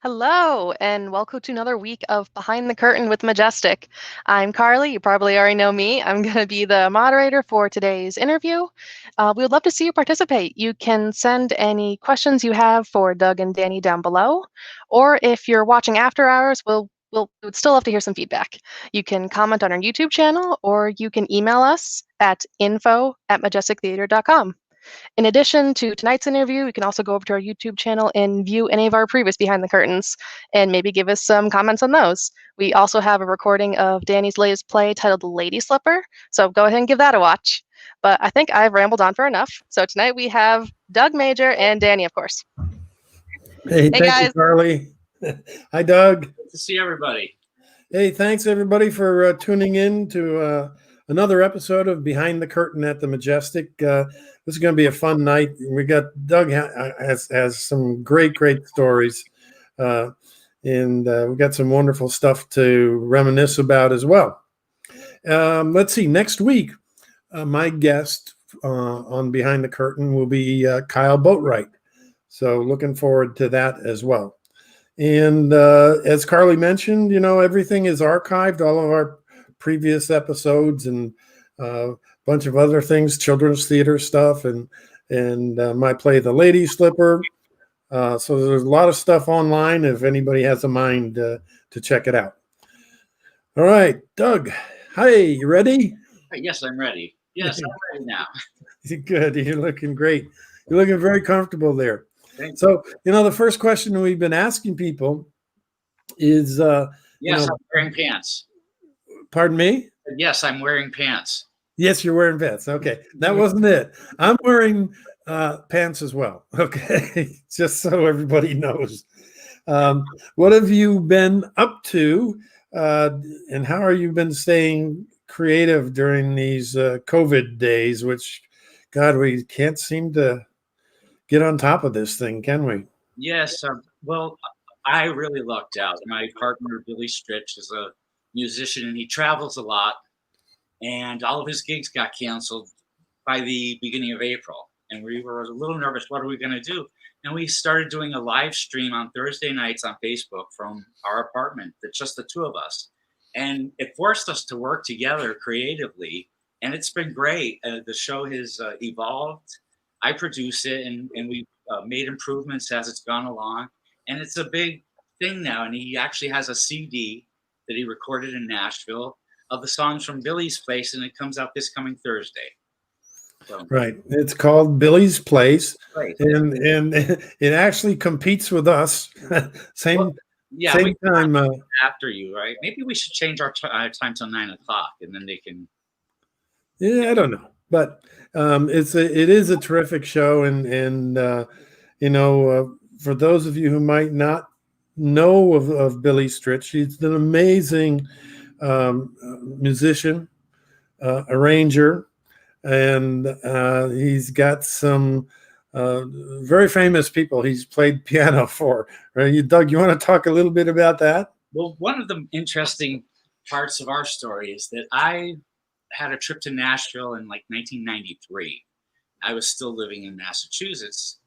Hello, and welcome to another week of Behind the Curtain with Majestic. I'm Carly. You probably already know me. I'm going to be the moderator for today's interview. We would love to see you participate. You can send any questions you have for Doug and Danny down below, or if you're watching after hours, we would still love to hear some feedback. You can comment on our YouTube channel, or you can email us at info@majestictheater.com. In addition to tonight's interview, you can also go over to our YouTube channel and view any of our previous Behind the Curtains and maybe give us some comments on those. We also have a recording of Danny's latest play titled Lady Slipper, so go ahead and give that a watch. But I think I've rambled on for enough. So tonight we have Doug Major and Danny, of course. Hey, Hey thank you, guys. Carly. Hi, Doug. Good to see everybody. Hey, thanks everybody for tuning in to another episode of Behind the Curtain at the Majestic. This is going to be a fun night. We got Doug has some great stories, and we got some wonderful stuff to reminisce about as well. Let's see. Next week, my guest on Behind the Curtain will be Kyle Boatwright. So looking forward to that as well. And as Carly mentioned, everything is archived, all of our previous episodes and a bunch of other things, children's theater stuff, and my play, The Lady Slipper. So there's a lot of stuff online if anybody has a mind to check it out. All right, Doug. Hi, you ready? Yes, I'm ready. Yes, I'm ready now. Good. You're looking great. You're looking very comfortable there. So, the first question we've been asking people is... yes, I'm wearing pants. Pardon me? Yes, I'm wearing pants. Yes, you're wearing pants. Okay. That wasn't it. I'm wearing pants as well. Okay. Just so everybody knows. What have you been up to and how are you been staying creative during these COVID days, which, God, we can't seem to get on top of this thing, can we? Yes. Well, I really lucked out. My partner, Billy Stritch, is a musician and he travels a lot. And all of his gigs got canceled by the beginning of April. And we were a little nervous. What are we going to do? And we started doing a live stream on Thursday nights on Facebook from our apartment. That's just the two of us. And it forced us to work together creatively. And it's been great. The show has evolved. I produce it and we made improvements as it's gone along. And it's a big thing now. And he actually has a CD that he recorded in Nashville of the songs from Billy's Place, and it comes out this coming Thursday. So, right. It's called Billy's Place. Right. And it actually competes with us. Same time. After you, right? Maybe we should change our time till 9:00, and then they can. Yeah, I don't know, but it is a terrific show, and for those of you who might not know of Billy Stritch, he's an amazing musician, arranger, and he's got some very famous people he's played piano for. Right? Doug, you want to talk a little bit about that? Well, one of the interesting parts of our story is that I had a trip to Nashville in like 1993. I was still living in Massachusetts.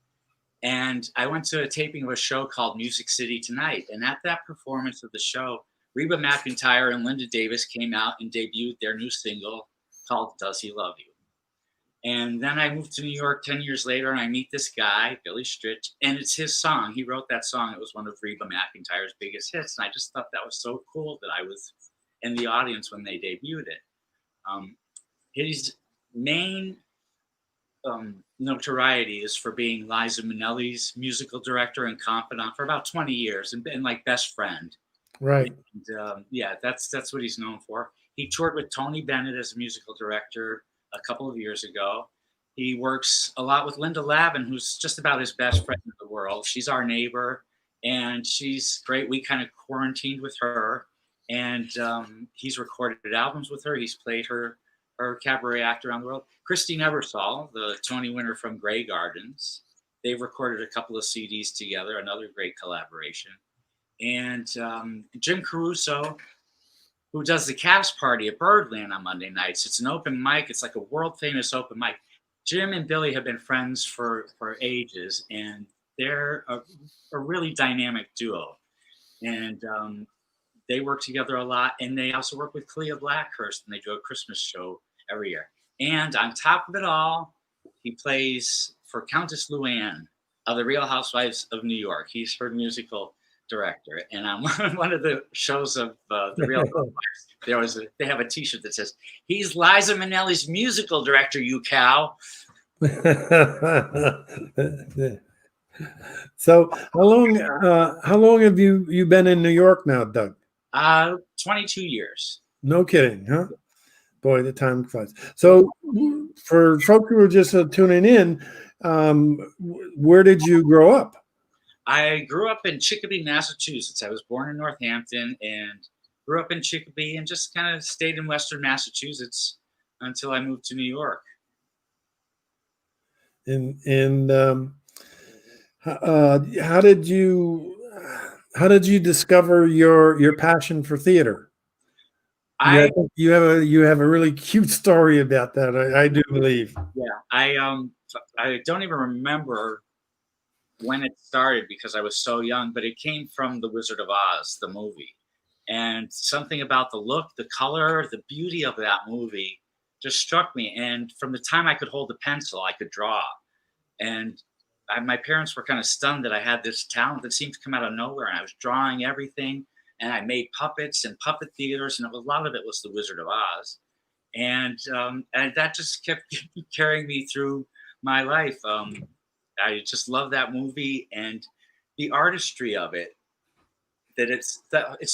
And I went to a taping of a show called Music City Tonight. And at that performance of the show, Reba McEntire and Linda Davis came out and debuted their new single called Does He Love You? And then I moved to New York 10 years later and I meet this guy, Billy Stritch, and it's his song. He wrote that song. It was one of Reba McEntire's biggest hits. And I just thought that was so cool that I was in the audience when they debuted it. His main notoriety is for being Liza Minnelli's musical director and confidant for about 20 years and like best friend. Right. And, that's what he's known for. He toured with Tony Bennett as a musical director a couple of years ago. He works a lot with Linda Lavin, who's just about his best friend in the world. She's our neighbor, and she's great. We kind of quarantined with her, and he's recorded albums with her. He's played her cabaret act around the world. Christine Ebersol, the Tony winner from Grey Gardens, they've recorded a couple of CDs together, another great collaboration. And Jim Caruso, who does the cast party at Birdland on Monday nights. It's an open mic. It's like a world famous open mic. Jim and Billy have been friends for ages, and they're a really dynamic duo. and they work together a lot. And they also work with Clea Blackhurst, and they do a Christmas show every year. And on top of it all, he plays for Countess Luann of the Real Housewives of New York. He's her musical director. And on one of the shows of the Real Housewives, they have a T-shirt that says, "He's Liza Minnelli's musical director, you cow." So how long have you been in New York now, Doug? 22 years. No kidding, huh? Boy, the time flies. So for folks who are just tuning in, where did you grow up? I grew up in Chicopee, Massachusetts. I was born in Northampton and grew up in Chicopee and just kind of stayed in Western Massachusetts until I moved to New York. And how did you discover your passion for theater? I think you have a really cute story about that. I do believe. Yeah, I don't even remember when it started because I was so young, but it came from The Wizard of Oz, the movie. And something about the look, the color, the beauty of that movie just struck me. And from the time I could hold a pencil, I could draw. And my parents were kind of stunned that I had this talent that seemed to come out of nowhere. And I was drawing everything, and I made puppets and puppet theaters, and a lot of it was The Wizard of Oz. And that just kept carrying me through my life. I just love that movie and the artistry of it. That it's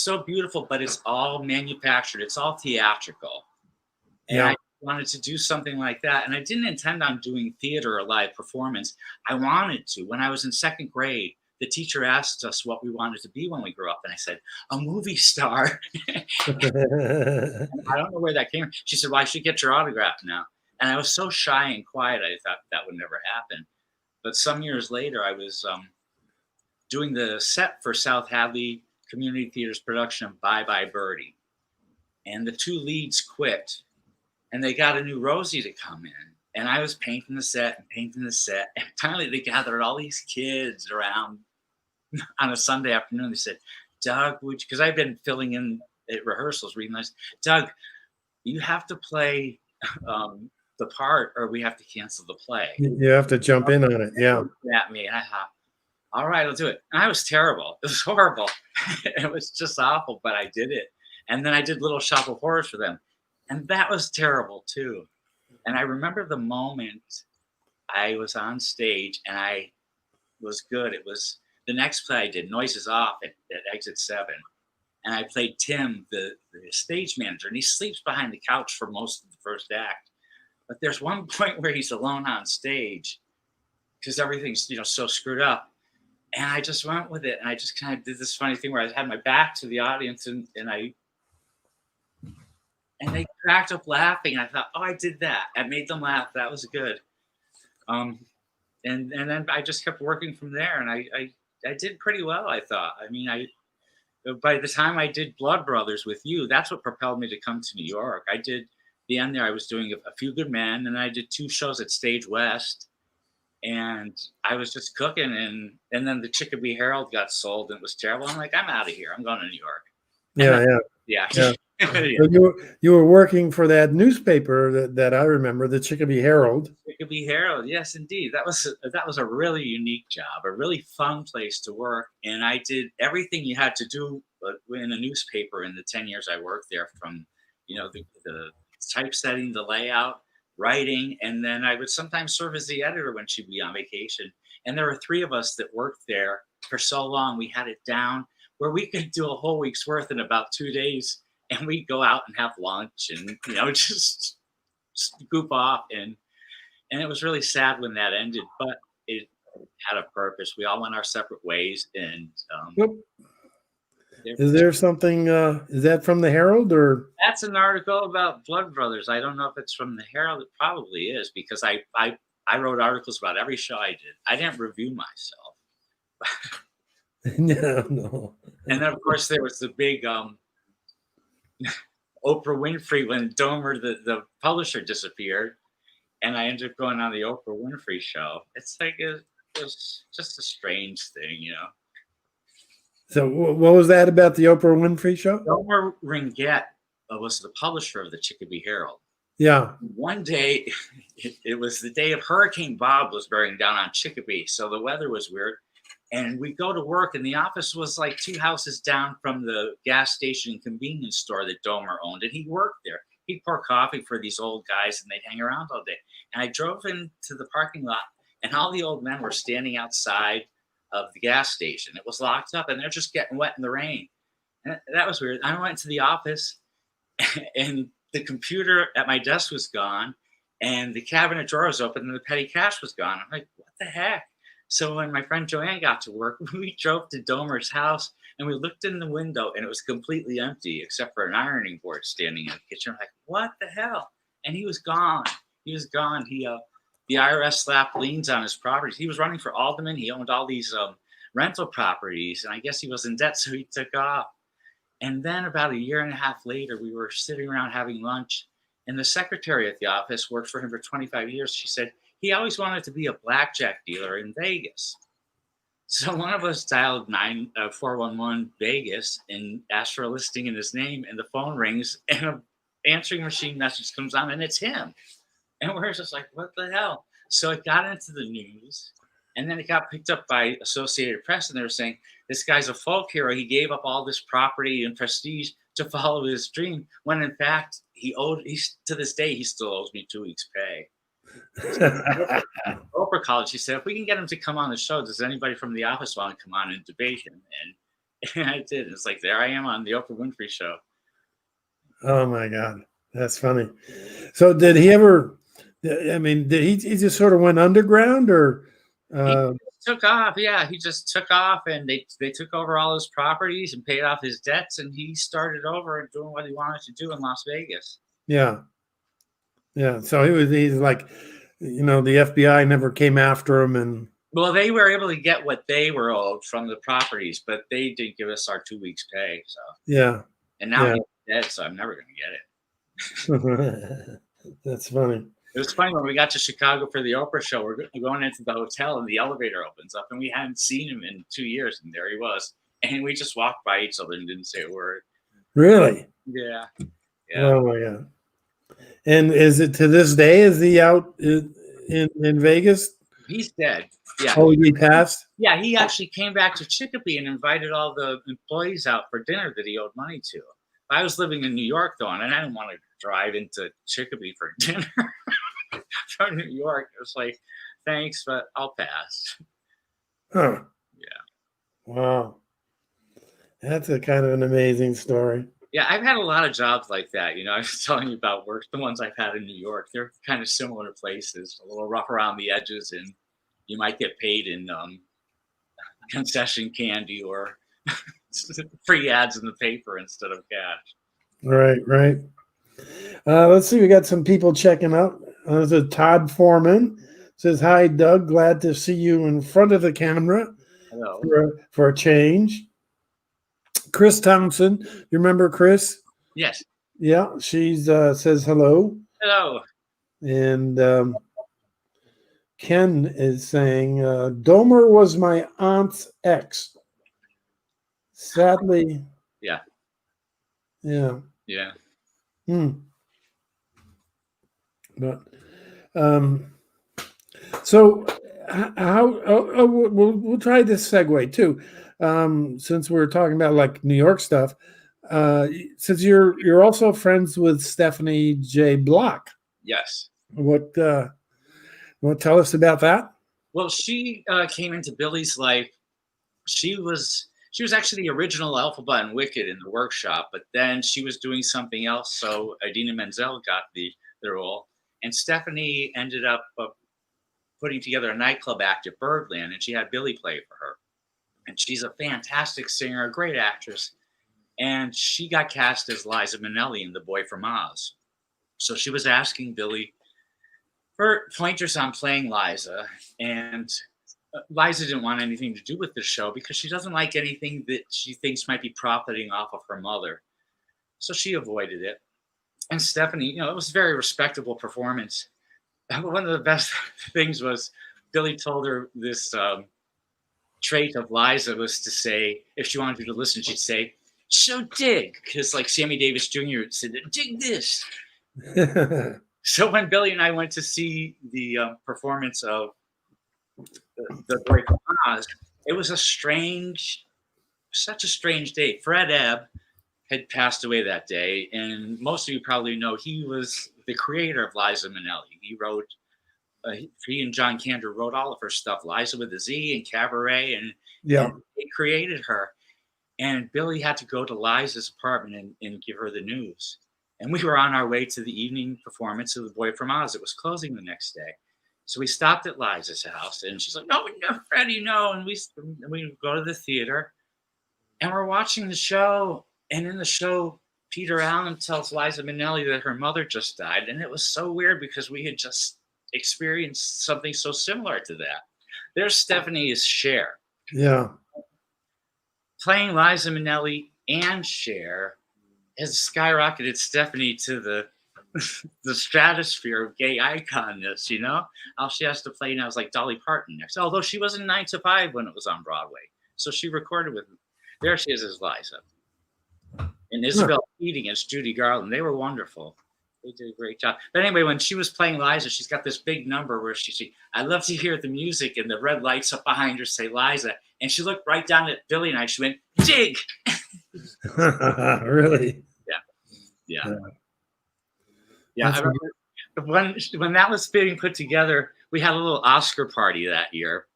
so beautiful, but it's all manufactured. It's all theatrical. And Yeah. I wanted to do something like that. And I didn't intend on doing theater or live performance. I wanted to. When I was in second grade, the teacher asked us what we wanted to be when we grew up. And I said, a movie star. I don't know where that came from. She said, well, I should get your autograph now. And I was so shy and quiet, I thought that would never happen. But some years later, I was doing the set for South Hadley Community Theater's production of Bye Bye Birdie. And the two leads quit, and they got a new Rosie to come in. And I was painting the set. And finally, they gathered all these kids around on a Sunday afternoon. They said, Doug, because I've been filling in at rehearsals, reading this, Doug, you have to play the part or we have to cancel the play. You have to jump in on it. Yeah. At me. And I thought, all right, I'll do it. And I was terrible. It was horrible. It was just awful, but I did it. And then I did Little Shop of Horrors for them. And that was terrible too. And I remember the moment I was on stage and I was good. It was the next play I did, Noises Off at Exit 7. And I played Tim, the stage manager, and he sleeps behind the couch for most of the first act. But there's one point where he's alone on stage because everything's, so screwed up. And I just went with it. And I just kind of did this funny thing where I had my back to the audience and they cracked up laughing. And I thought, oh, I did that. I made them laugh. That was good. And then I just kept working from there. And I did pretty well, I thought. I mean, by the time I did Blood Brothers with you, that's what propelled me to come to New York. I did the end there. I was doing A Few Good Men, and I did 2 shows at Stage West. And I was just cooking, and then the Chicopee Herald got sold, and it was terrible. I'm like, I'm out of here. I'm going to New York. Yeah. So you were working for that newspaper that I remember, the Chicopee Herald. Chicopee Herald, yes, indeed. That was a really unique job, a really fun place to work, and I did everything you had to do in a newspaper in the 10 years I worked there, from the typesetting, the layout, writing, and then I would sometimes serve as the editor when she'd be on vacation. And there were 3 of us that worked there for so long, we had it down where we could do a whole week's worth in about 2 days, and we'd go out and have lunch and just goof off, and it was really sad when that ended, but it had a purpose. We all went our separate ways, and Is there something? Is that from the Herald or? That's an article about Blood Brothers. I don't know if it's from the Herald. It probably is, because I wrote articles about every show I did. I didn't review myself. No. And then, of course, there was the big Oprah Winfrey when Domer, the publisher, disappeared, and I ended up going on the Oprah Winfrey show. It's like it was just a strange thing, So what was that about the Oprah Winfrey Show? Gomer Ringget was the publisher of the Chicopee Herald. Yeah. One day, it was the day of Hurricane Bob was bearing down on Chicopee, so the weather was weird. And we go to work, and the office was like 2 houses down from the gas station and convenience store that Domer owned, and he worked there. He'd pour coffee for these old guys, and they'd hang around all day. And I drove into the parking lot, and all the old men were standing outside of the gas station. It was locked up, and they're just getting wet in the rain. And that was weird. I went to the office, and the computer at my desk was gone, and the cabinet drawer was open, and the petty cash was gone. I'm like, what the heck? So when my friend Joanne got to work, we drove to Domer's house, and we looked in the window, and it was completely empty except for an ironing board standing in the kitchen. I'm like, what the hell? And he was gone. He was gone. The IRS slapped liens on his properties. He was running for alderman. He owned all these rental properties, and I guess he was in debt, so he took off. And then about a year and a half later, we were sitting around having lunch, and the secretary at the office worked for him for 25 years. She said he always wanted to be a blackjack dealer in Vegas. So one of us dialed 411 Vegas and asked for a listing in his name, and the phone rings, and an answering machine message comes on, and it's him. And we're just like, what the hell? So it got into the news, and then it got picked up by Associated Press, and they were saying, this guy's a folk hero. He gave up all this property and prestige to follow his dream, when in fact, to this day, he still owes me 2 weeks' pay. Oprah called. She said, if we can get him to come on the show, does anybody from the office want to come on and debate him? And I did. It's like, there I am on the Oprah Winfrey Show. Oh my God, that's funny. So did he ever? I mean, did he just sort of went underground, or? He took off. Yeah, he just took off, and they took over all his properties and paid off his debts, and he started over and doing what he wanted to do in Las Vegas. Yeah. Yeah. So he's like, the FBI never came after him, and well, they were able to get what they were owed from the properties, but they didn't give us our 2 weeks' pay. So yeah. And now he's dead, so I'm never going to get it. That's funny. It was funny when we got to Chicago for the Oprah show. We're going into the hotel, and the elevator opens up, and we hadn't seen him in 2 years, and there he was. And we just walked by each other and didn't say a word. Really? Yeah. Oh my God. And is it to this day? Is he out in Vegas? He's dead. Yeah. Oh, he passed? Yeah, he actually came back to Chicopee and invited all the employees out for dinner that he owed money to. I was living in New York, though, and I didn't want to drive into Chicopee for dinner from New York. It was like, thanks, but I'll pass. Huh. Yeah. Wow. That's a kind of an amazing story. Yeah, I've had a lot of jobs like that. I was telling you about work. The ones I've had in New York, they're kind of similar places, a little rough around the edges, and you might get paid in concession candy or free ads in the paper instead of cash. Right. Let's see. We got some people checking out. There's a Todd Foreman. Says, hi, Doug. Glad to see you in front of the camera. Hello. For a change. Chris Thompson. You remember Chris? Yes. Yeah. She's says hello. Hello. And Ken is saying, Domer was my aunt's ex. Sadly. Yeah. But so how we'll try this segue too, since we're talking about like New York stuff. Since you're also friends with Stephanie J. Block. Yes. What tell us about that? Well, she came into Billy's life. She was actually the original Elphaba and Wicked in the workshop, but then she was doing something else, so Idina Menzel got the role, and Stephanie ended up putting together a nightclub act at Birdland, and she had Billy play for her. And she's a fantastic singer, a great actress, and she got cast as Liza Minnelli in The Boy from Oz. So she was asking Billy for pointers on playing Liza, and Liza didn't want anything to do with the show because she doesn't like anything that she thinks might be profiting off of her mother. So she avoided it. And Stephanie, it was a very respectable performance. One of the best things was Billy told her this trait of Liza was to say, if she wanted you to listen, she'd say, "So dig," because like Sammy Davis Jr. said, "Dig this." So when Billy and I went to see the performance of the Boy from Oz, it was such a strange day. Fred Ebb had passed away that day, and most of you probably know he was the creator of Liza Minnelli. He and John Kander wrote all of her stuff, Liza with a Z and Cabaret, and they created her. And Billy had to go to Liza's apartment and give her the news. And we were on our way to the evening performance of The Boy from Oz. It was closing the next day. So we stopped at Liza's house, and she's like, "No, Freddie, no." And we go to the theater, and we're watching the show. And in the show, Peter Allen tells Liza Minnelli that her mother just died. And it was so weird because we had just experienced something so similar to that. There's Stephanie as Cher. Yeah. Playing Liza Minnelli and Cher has skyrocketed Stephanie to the stratosphere of gay iconness, you know? All she has to play now is like Dolly Parton next, although she was in 9 to 5 when it was on Broadway. So she recorded with, there she is as Liza. And Isabel Keating as Judy Garland. They were wonderful. They did a great job. But anyway, when she was playing Liza, she's got this big number where she "I love to hear the music," and the red lights up behind her say Liza. And she looked right down at Billy and I. She went, "Dig." Really? Yeah. I remember when that was being put together, we had a little Oscar party that year,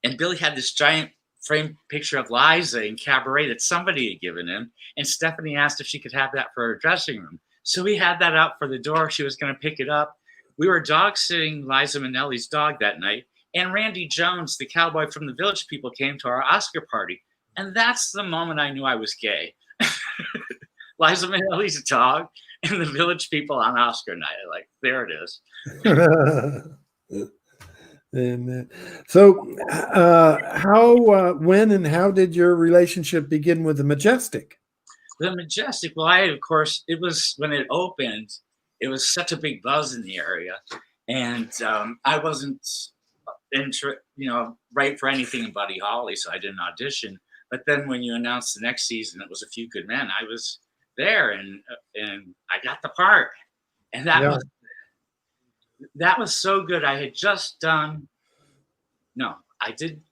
and Billy had this giant framed picture of Liza in Cabaret that somebody had given him, and Stephanie asked if she could have that for her dressing room. So we had that out for the door. She was going to pick it up. We were dog sitting Liza Minnelli's dog that night, and Randy Jones, the cowboy from the Village People, came to our Oscar party, and that's the moment I knew I was gay. Liza Minnelli's dog and the Village People on Oscar night. Like, there it is. And so, when, and how did your relationship begin with the Majestic? The Majestic. Well, of course, it was when it opened. It was such a big buzz in the area, and I wasn't, right for anything in Buddy Holly, so I didn't audition. But then when you announced the next season, it was A Few Good Men. I was there, and I got the part, and that was so good. I had just done. No, I did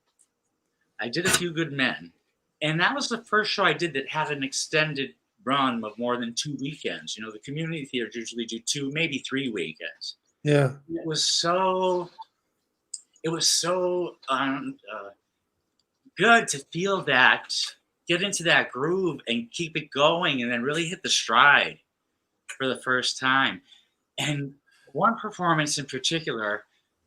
A Few Good Men, and that was the first show I did that had an extended run of more than 2 weekends. You know, the community theaters usually do 2, maybe 3 weekends. Yeah, it was so good to feel that, get into that groove and keep it going, and then really hit the stride for the first time. And one performance in particular,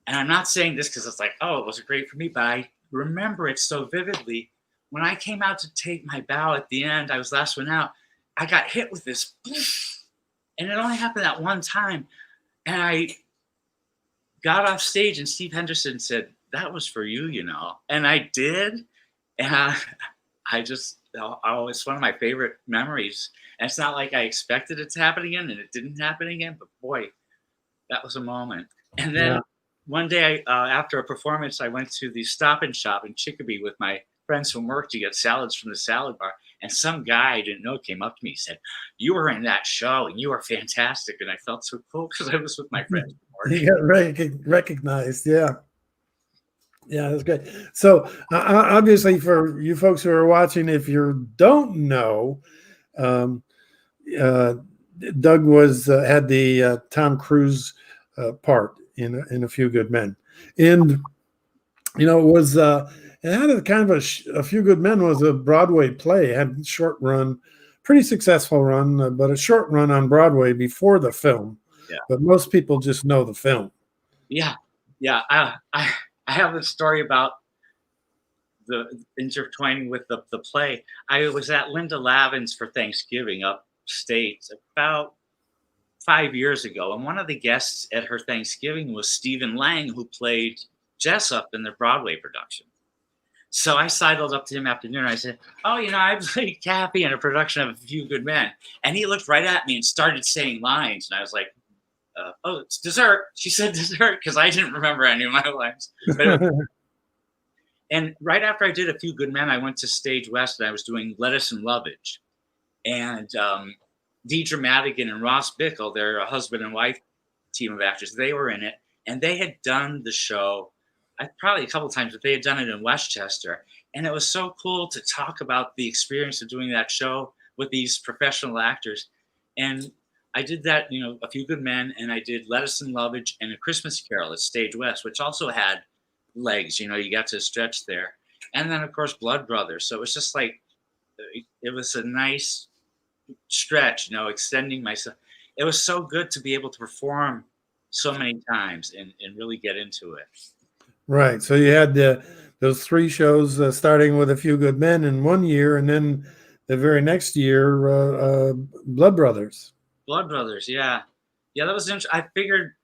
and I'm not saying this because it's like, oh, it wasn't great for me, but I remember it so vividly. When I came out to take my bow at the end, I was last one out. I got hit with this, and it only happened that one time. And I got off stage, and Steve Henderson said, "That was for you, you know." And I did. And it's one of my favorite memories. And it's not like I expected it to happen again, and it didn't happen again, but boy, that was a moment. And then one day after a performance, I went to the Stop and Shop in Chicopee with my friends from work to get salads from the salad bar. And some guy I didn't know came up to me and said, "You were in that show and you were fantastic." And I felt so cool because I was with my friends. You got recognized. Yeah. Yeah, that's great. So obviously for you folks who are watching, if you don't know, Doug had the Tom Cruise part in A Few Good Men. And, it had a kind of a Few Good Men was a Broadway play. It had a short run, pretty successful run, but a short run on Broadway before the film. Yeah. But most people just know the film. Yeah. Yeah. I have a story about the intertwining with the play. I was at Linda Lavin's for Thanksgiving upstate about 5 years ago. And one of the guests at her Thanksgiving was Stephen Lang, who played Jessup in the Broadway production. So I sidled up to him after dinner. I said, "Oh, I played Cappy in a production of A Few Good Men." And he looked right at me and started saying lines. And I was like, "Oh, it's dessert." She said dessert because I didn't remember any of my lines. And right after I did A Few Good Men, I went to Stage West and I was doing Lettuce and Lovage. And Deidre Madigan and Ross Bickle, they're a husband and wife team of actors. They were in it, and they had done the show probably a couple times, but they had done it in Westchester. And it was so cool to talk about the experience of doing that show with these professional actors. And I did that, A Few Good Men, and I did Lettuce and Lovage and A Christmas Carol at Stage West, which also had legs. You got to stretch there. And then, of course, Blood Brothers. So it was just like, it was a nice stretch, extending myself. It was so good to be able to perform so many times and really get into it. Right. So you had those 3 shows starting with A Few Good Men in one year, and then the very next year, Blood Brothers. Blood Brothers, yeah. Yeah, that was interesting. I figured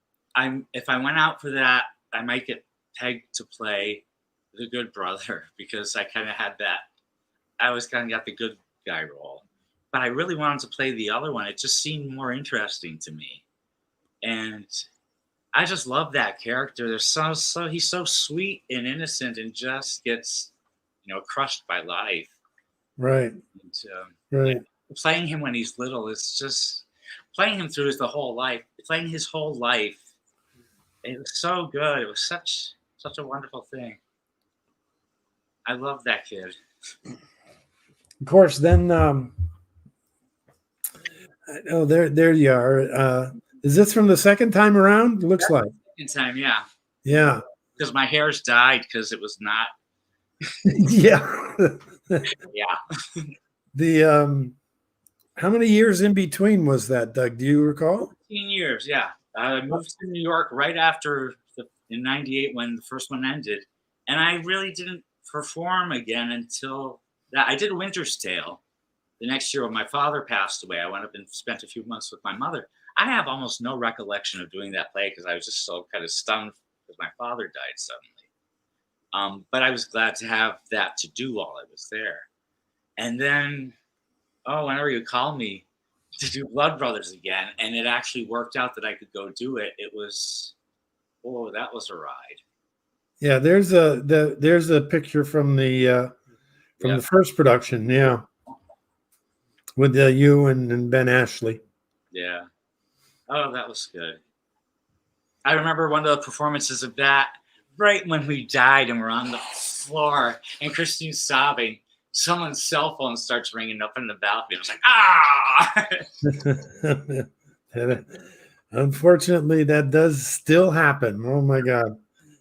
if I went out for that, I might get pegged to play the good brother because I kind of had that. I always kind of got the good guy role. But I really wanted to play the other one. It just seemed more interesting to me. And I just love that character. He's so sweet and innocent and just gets, crushed by life. Right. And, right. Playing him when he's little is just playing him through his whole life. Playing his whole life. It was so good. It was such a wonderful thing. I love that kid. Of course, then there you are. Is this from the second time around? It looks like. Second time, yeah. Yeah. Because my hair's dyed because it was not. Yeah. Yeah. The how many years in between was that, Doug? Do you recall? 15 years, yeah. I moved to New York right after in '98 when the first one ended, and I really didn't perform again until that. I did Winter's Tale the next year when my father passed away. I went up and spent a few months with my mother. I have almost no recollection of doing that play because I was just so kind of stunned because my father died suddenly. But I was glad to have that to do while I was there. And then, whenever you call me to do Blood Brothers again, and it actually worked out that I could go do it, it was, that was a ride. Yeah, there's a picture from the the first production, yeah, with you and Ben Ashley. Yeah. Oh, that was good. I remember one of the performances of that right when we died and we're on the floor and Christine's sobbing. Someone's cell phone starts ringing up in the balcony. I was like, ah! Unfortunately, that does still happen. Oh my God.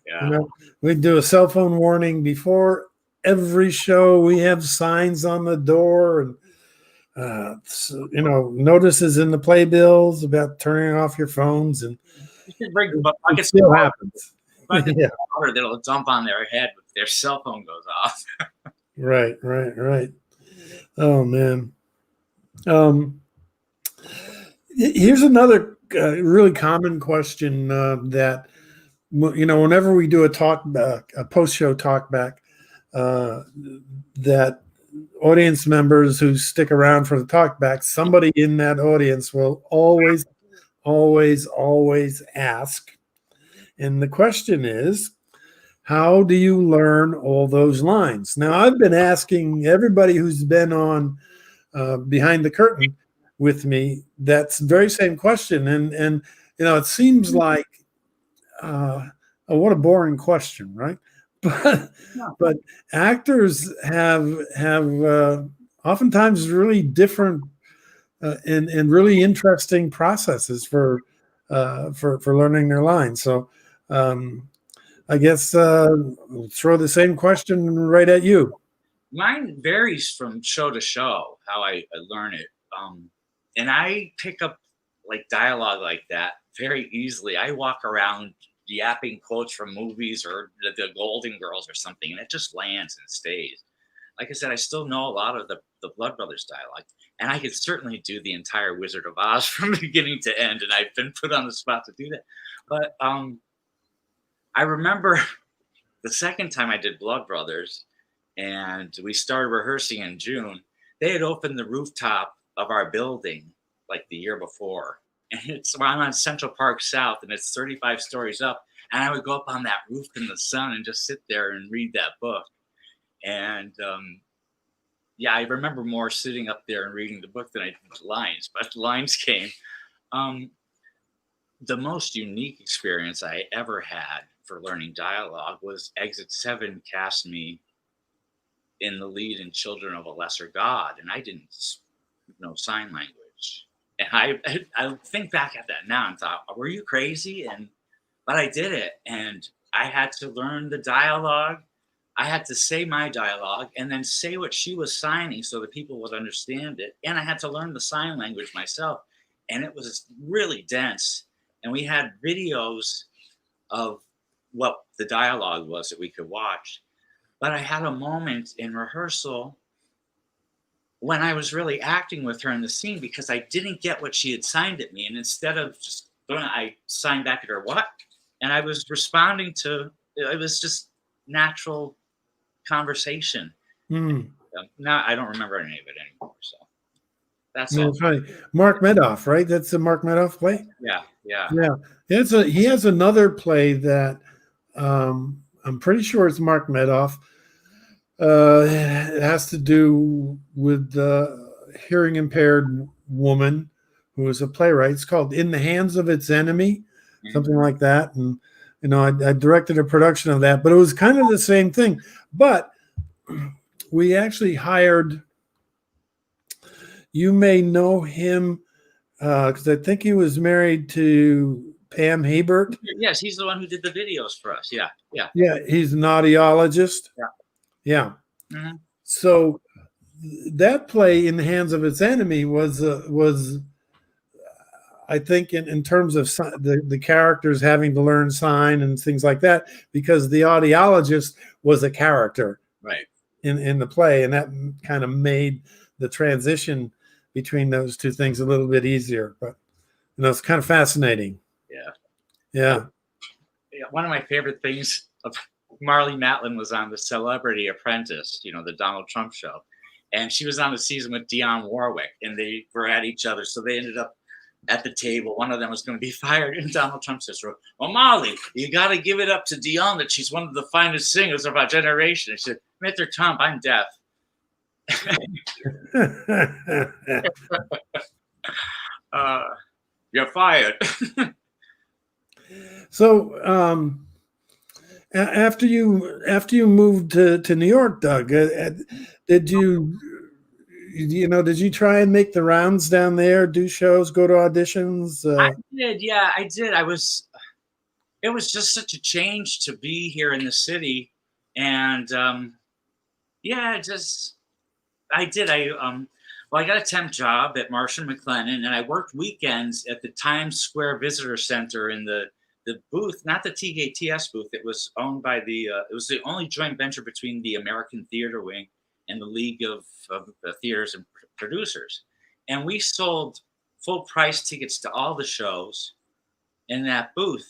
Yeah. We do a cell phone warning before every show. We have signs on the door and notices in the playbills about turning off your phones, and it still happens. Yeah. That'll dump on their head if their cell phone goes off. Right. Oh man. Here's another really common question that whenever we do a post-show talk back, that audience members who stick around for the talk back, somebody in that audience will always ask, and the question is, how do you learn all those lines? Now, I've been asking everybody who's been on Behind the Curtain with me that very same question, and it seems like what a boring question, right? But actors have oftentimes really different and really interesting processes for learning their lines. So I guess throw the same question right at you. Mine varies from show to show how I learn it, and I pick up like dialogue like that very easily. I walk around yapping quotes from movies or the Golden Girls or something, and it just lands and stays. Like I said, I still know a lot of the Blood Brothers dialogue, and I could certainly do the entire Wizard of Oz from beginning to end, and I've been put on the spot to do that. But I remember the second time I did Blood Brothers, and we started rehearsing in June, they had opened the rooftop of our building like the year before. And I'm on Central Park South, and it's 35 stories up. And I would go up on that roof in the sun and just sit there and read that book. And yeah, I remember more sitting up there and reading the book than I did the lines, but the lines came. The most unique experience I ever had for learning dialogue was Exit 7 cast me in the lead in Children of a Lesser God, and I didn't know sign language. And I think back at that now and thought, were you crazy? But I did it, and I had to learn the dialogue. I had to say my dialogue and then say what she was signing so that people would understand it. And I had to learn the sign language myself. And it was really dense. And we had videos of what the dialogue was that we could watch. But I had a moment in rehearsal when I was really acting with her in the scene because I didn't get what she had signed at me. And instead of just I signed back at her, what? And I was responding to, it was just natural conversation. Now I don't remember any of it anymore. So that's all. Funny. Mark Medoff, right? That's the Mark Medoff play. Yeah. He has another play that I'm pretty sure it's Mark Medoff. It has to do with the hearing impaired woman who is a playwright. It's called In the Hands of Its Enemy, something like that. And I directed a production of that, but it was kind of the same thing. But we actually hired, you may know him because I think he was married to Pam Hebert. Yes, he's the one who did the videos for us. Yeah. He's an audiologist. Yeah. Mm-hmm. So that play, In the Hands of Its Enemy, was I think in terms of the characters having to learn sign and things like that, because the audiologist was a character right in the play, and that kind of made the transition between those two things a little bit easier. But it's kind of fascinating. Yeah. One of my favorite things of Marlee Matlin was on The Celebrity Apprentice, the Donald Trump show, and she was on the season with Dionne Warwick, and they were at each other, so they ended up at the table. One of them was going to be fired, and Donald Trump says, "Well, Marlee, you got to give it up to Dionne that she's one of the finest singers of our generation." And she said, "Mr. Trump, I'm deaf." You're fired. So after you moved to New York, Doug, did you try and make the rounds down there, do shows, go to auditions? I did. Yeah, I did. It was just such a change to be here in the city. And I did. I got a temp job at Marsh & McLennan, and I worked weekends at the Times Square Visitor Center in the booth, not the TKTS booth. It was owned by it was the only joint venture between the American Theater Wing and the League of Theaters and Producers. And we sold full price tickets to all the shows in that booth.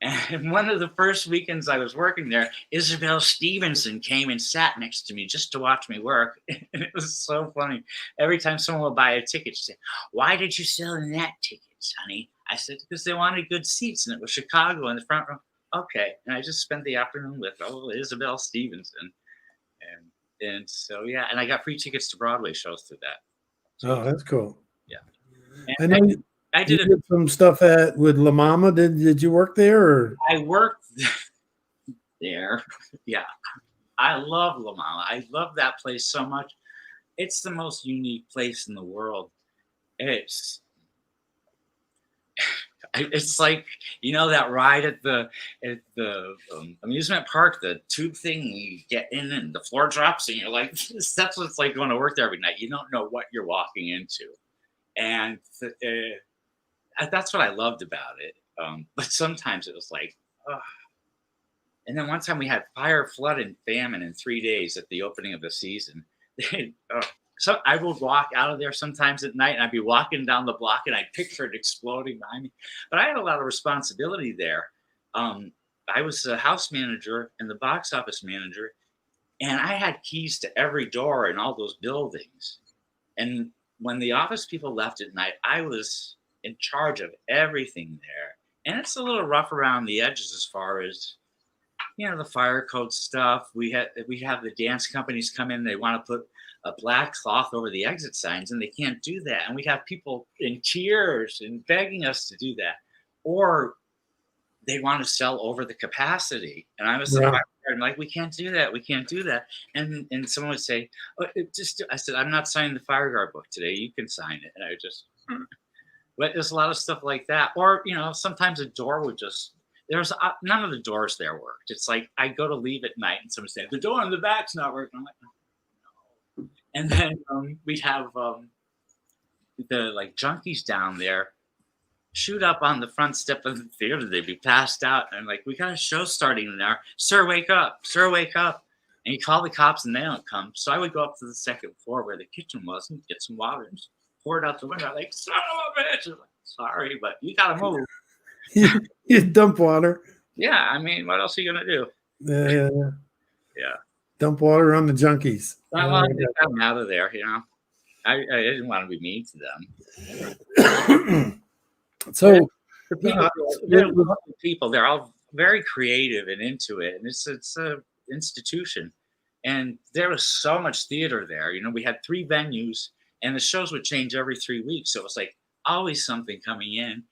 And one of the first weekends I was working there, Isabel Stevenson came and sat next to me just to watch me work. And it was so funny. Every time someone would buy a ticket, she'd say, "Why did you sell in that ticket, honey?" I said, "Because they wanted good seats, and it was Chicago in the front row." "Okay." And I just spent the afternoon with Isabel Stevenson. And so, yeah, and I got free tickets to Broadway shows through that. So, that's cool. Yeah. And I know I did some stuff with La Mama. Did you work there? Or? I worked there. Yeah. I love La Mama. I love that place so much. It's the most unique place in the world. It's like, that ride at the amusement park, the tube thing, you get in and the floor drops and you're like, that's what it's like going to work there every night. You don't know what you're walking into. And that's what I loved about it. But sometimes it was like, ugh. And then one time we had fire, flood, and famine in 3 days at the opening of the season. So I would walk out of there sometimes at night, and I'd be walking down the block, and I'd picture it exploding behind me. But I had a lot of responsibility there. I was the house manager and the box office manager, and I had keys to every door in all those buildings. And when the office people left at night, I was in charge of everything there. And it's a little rough around the edges as far as the fire code stuff. We have the dance companies come in. They want to put a black cloth over the exit signs, and they can't do that. And we have people in tears and begging us to do that, or they want to sell over the capacity. And I was the fire guard, I'm like, we can't do that. We can't do that. And someone would say, oh, I said, I'm not signing the fire guard book today. You can sign it. And I just, but there's a lot of stuff like that. Or, sometimes a door would there's none of the doors there worked. It's like, I go to leave at night and someone said, the door in the back's not working. I'm like, no. And then we'd have the junkies down there shoot up on the front step of the theater. They'd be passed out. And I'm like, we got a show starting in there. Sir, wake up. Sir, wake up. And you call the cops and they don't come. So I would go up to the second floor where the kitchen was and get some water and pour it out the window. I'm like, son of a bitch. I'm like, sorry, but you got to move. You dump water. Yeah. I mean, what else are you going to do? Yeah. Dump water on the junkies. I wanted to get them out of there, I didn't want to be mean to them. So the people, they're all very creative and into it, and it's a institution. And there was so much theater there. We had 3 venues, and the shows would change every 3 weeks. So it was like always something coming in,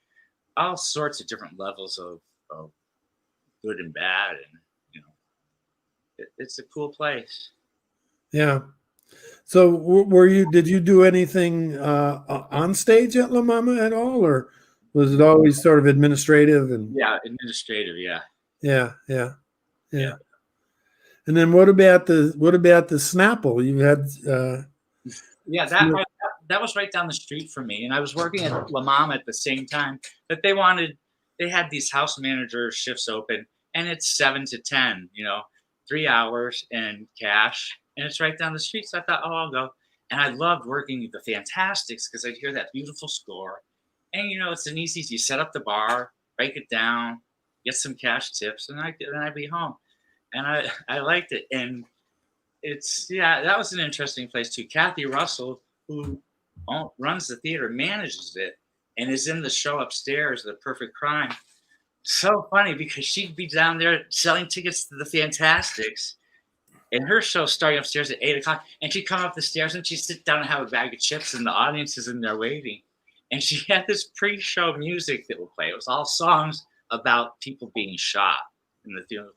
all sorts of different levels of good and bad, and it's a cool place. Yeah. So did you do anything on stage at La Mama at all, or was it always sort of administrative? Yeah, administrative. Yeah. Yeah. And then what about the Snapple? You had that was right down the street from me, and I was working at La Mama at the same time. But they had these house manager shifts open, and it's 7 to 10. 3 hours and cash, and it's right down the street. So I thought, oh, I'll go. And I loved working with the Fantastics because I'd hear that beautiful score. And, it's an easy, you set up the bar, break it down, get some cash tips, and I'd be home. And I liked it. And that was an interesting place too. Kathy Russell, who runs the theater, manages it, and is in the show upstairs, The Perfect Crime. So funny because she'd be down there selling tickets to the Fantastics, and her show starting upstairs at 8:00, and she'd come up the stairs and she'd sit down and have a bag of chips, and the audience is in there waiting. And she had this pre-show music that would play. It was all songs about people being shot in the theater.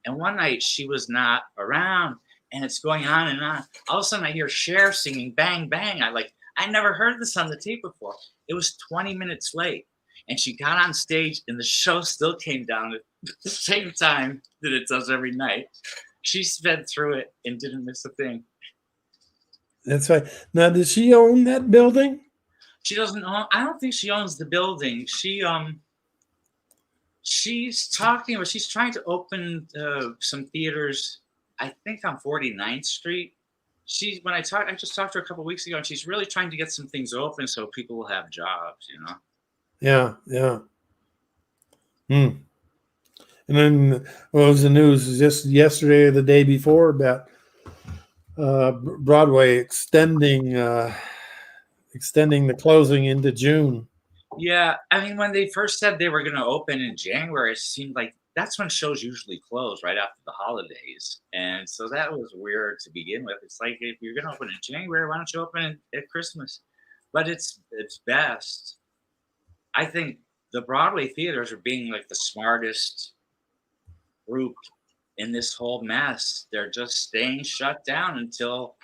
And one night she was not around, and it's going on and on. All of a sudden I hear Cher singing Bang Bang. I never heard this on the tape before. It was 20 minutes late. And she got on stage, and the show still came down at the same time that it does every night. She sped through it and didn't miss a thing. That's right. Now, does she own that building? She doesn't own. I don't think she owns the building. She's trying to open some theaters, I think on 49th Street. I just talked to her a couple of weeks ago, and she's really trying to get some things open so people will have jobs, Yeah. And then what was the news just yesterday or the day before about Broadway extending the closing into June? Yeah, I mean, when they first said they were going to open in January, it seemed like that's when shows usually close, right after the holidays. And so that was weird to begin with. It's like, if you're going to open in January, why don't you open at Christmas? But it's best. I think the Broadway theaters are being like the smartest group in this whole mess. They're just staying shut down until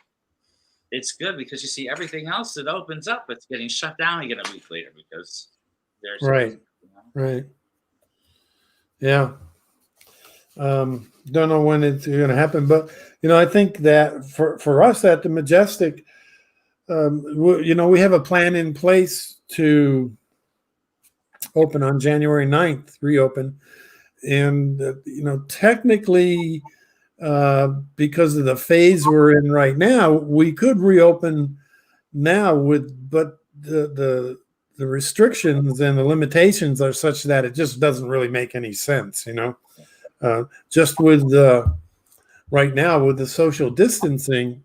it's good, because you see everything else that opens up, it's getting shut down again a week later because there's right. Yeah. Don't know when it's going to happen, but I think that for us at the Majestic, we have a plan in place to open on January 9th, reopen. And, technically, because of the phase we're in right now, we could reopen now but the restrictions and the limitations are such that it just doesn't really make any sense, just with right now with the social distancing,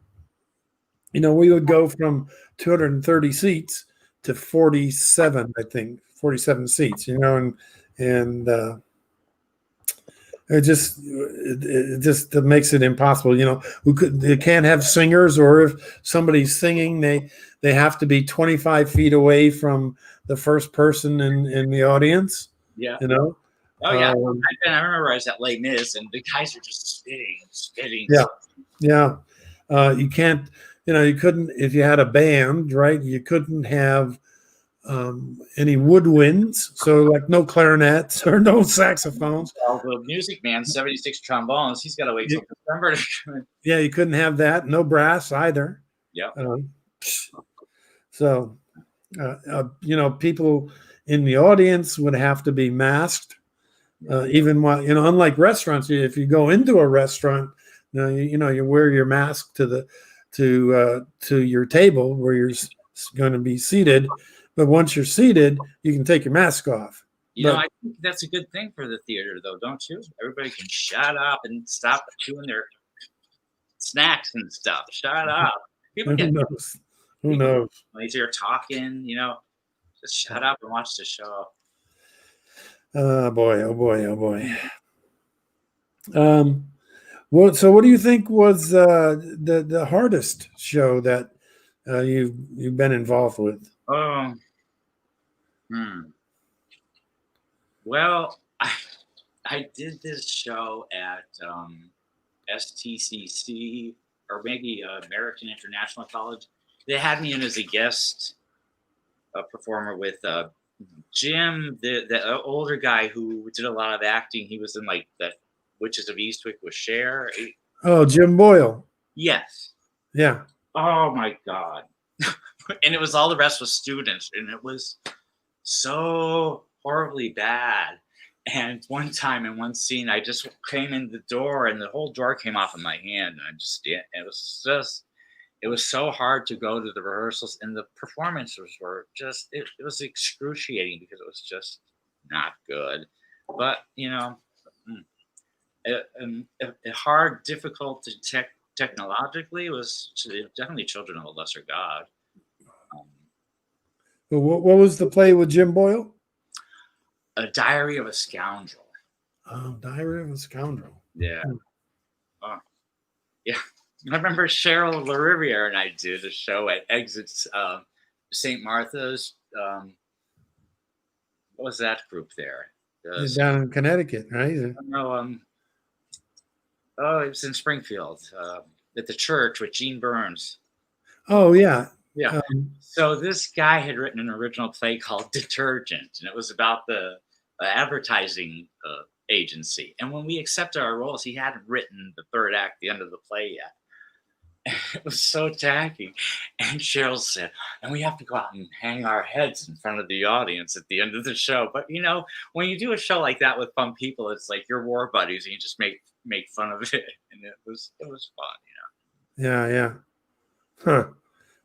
we would go from 230 seats to 47, I think 47 seats, and it just makes it impossible. They can't have singers, or if somebody's singing, they have to be 25 feet away from the first person in the audience. Yeah. Oh yeah. I remember I was at Les Mis, and the guys are just spitting. Yeah. Yeah. You can't. You couldn't, if you had a band, right? You couldn't have any woodwinds, so like no clarinets or no saxophones. Well, the Music Man, 76 trombones, he's got to wait till December to. Yeah, you couldn't have that. No brass either. Yeah. So, people in the audience would have to be masked. Even while, unlike restaurants, if you go into a restaurant, you wear your mask to your table where you're going to be seated. But once you're seated, you can take your mask off. I think that's a good thing for the theater, though, don't you? Everybody can shut up and stop chewing their snacks and stuff. Shut up. People Who knows? When you're talking, just shut up and watch the show. Oh boy! So what do you think was the hardest show that you've been involved with? Well, I did this show at STCC, or maybe American International College. They had me in as a guest performer with Jim, the older guy who did a lot of acting. He was in like the Witches of Eastwick with Cher. Oh, Jim Boyle. Yes. Yeah. Oh my God. And it was all the rest was students, and it was so horribly bad. And one time in one scene, I just came in the door, and the whole door came off of my hand, and it was so hard to go to the rehearsals, and the performances were just it was excruciating because it was just not good. But hard, difficult to technologically was definitely Children of a Lesser God. What was the play with Jim Boyle? A Diary of a Scoundrel. Oh, Diary of a Scoundrel. Yeah. Oh, yeah. I remember Cheryl LaRiviere and I did a show at Exits St. Martha's. What was that group there? Down in Connecticut, right? No, it was in Springfield at the church with Gene Burns. Oh, yeah. Yeah. So this guy had written an original play called Detergent, and it was about the advertising agency. And when we accepted our roles, he hadn't written the third act, the end of the play yet. It was so tacky. And Cheryl said, and we have to go out and hang our heads in front of the audience at the end of the show. But, when you do a show like that with fun people, it's like your war buddies, and you just make fun of it. And it was fun, Yeah. Huh.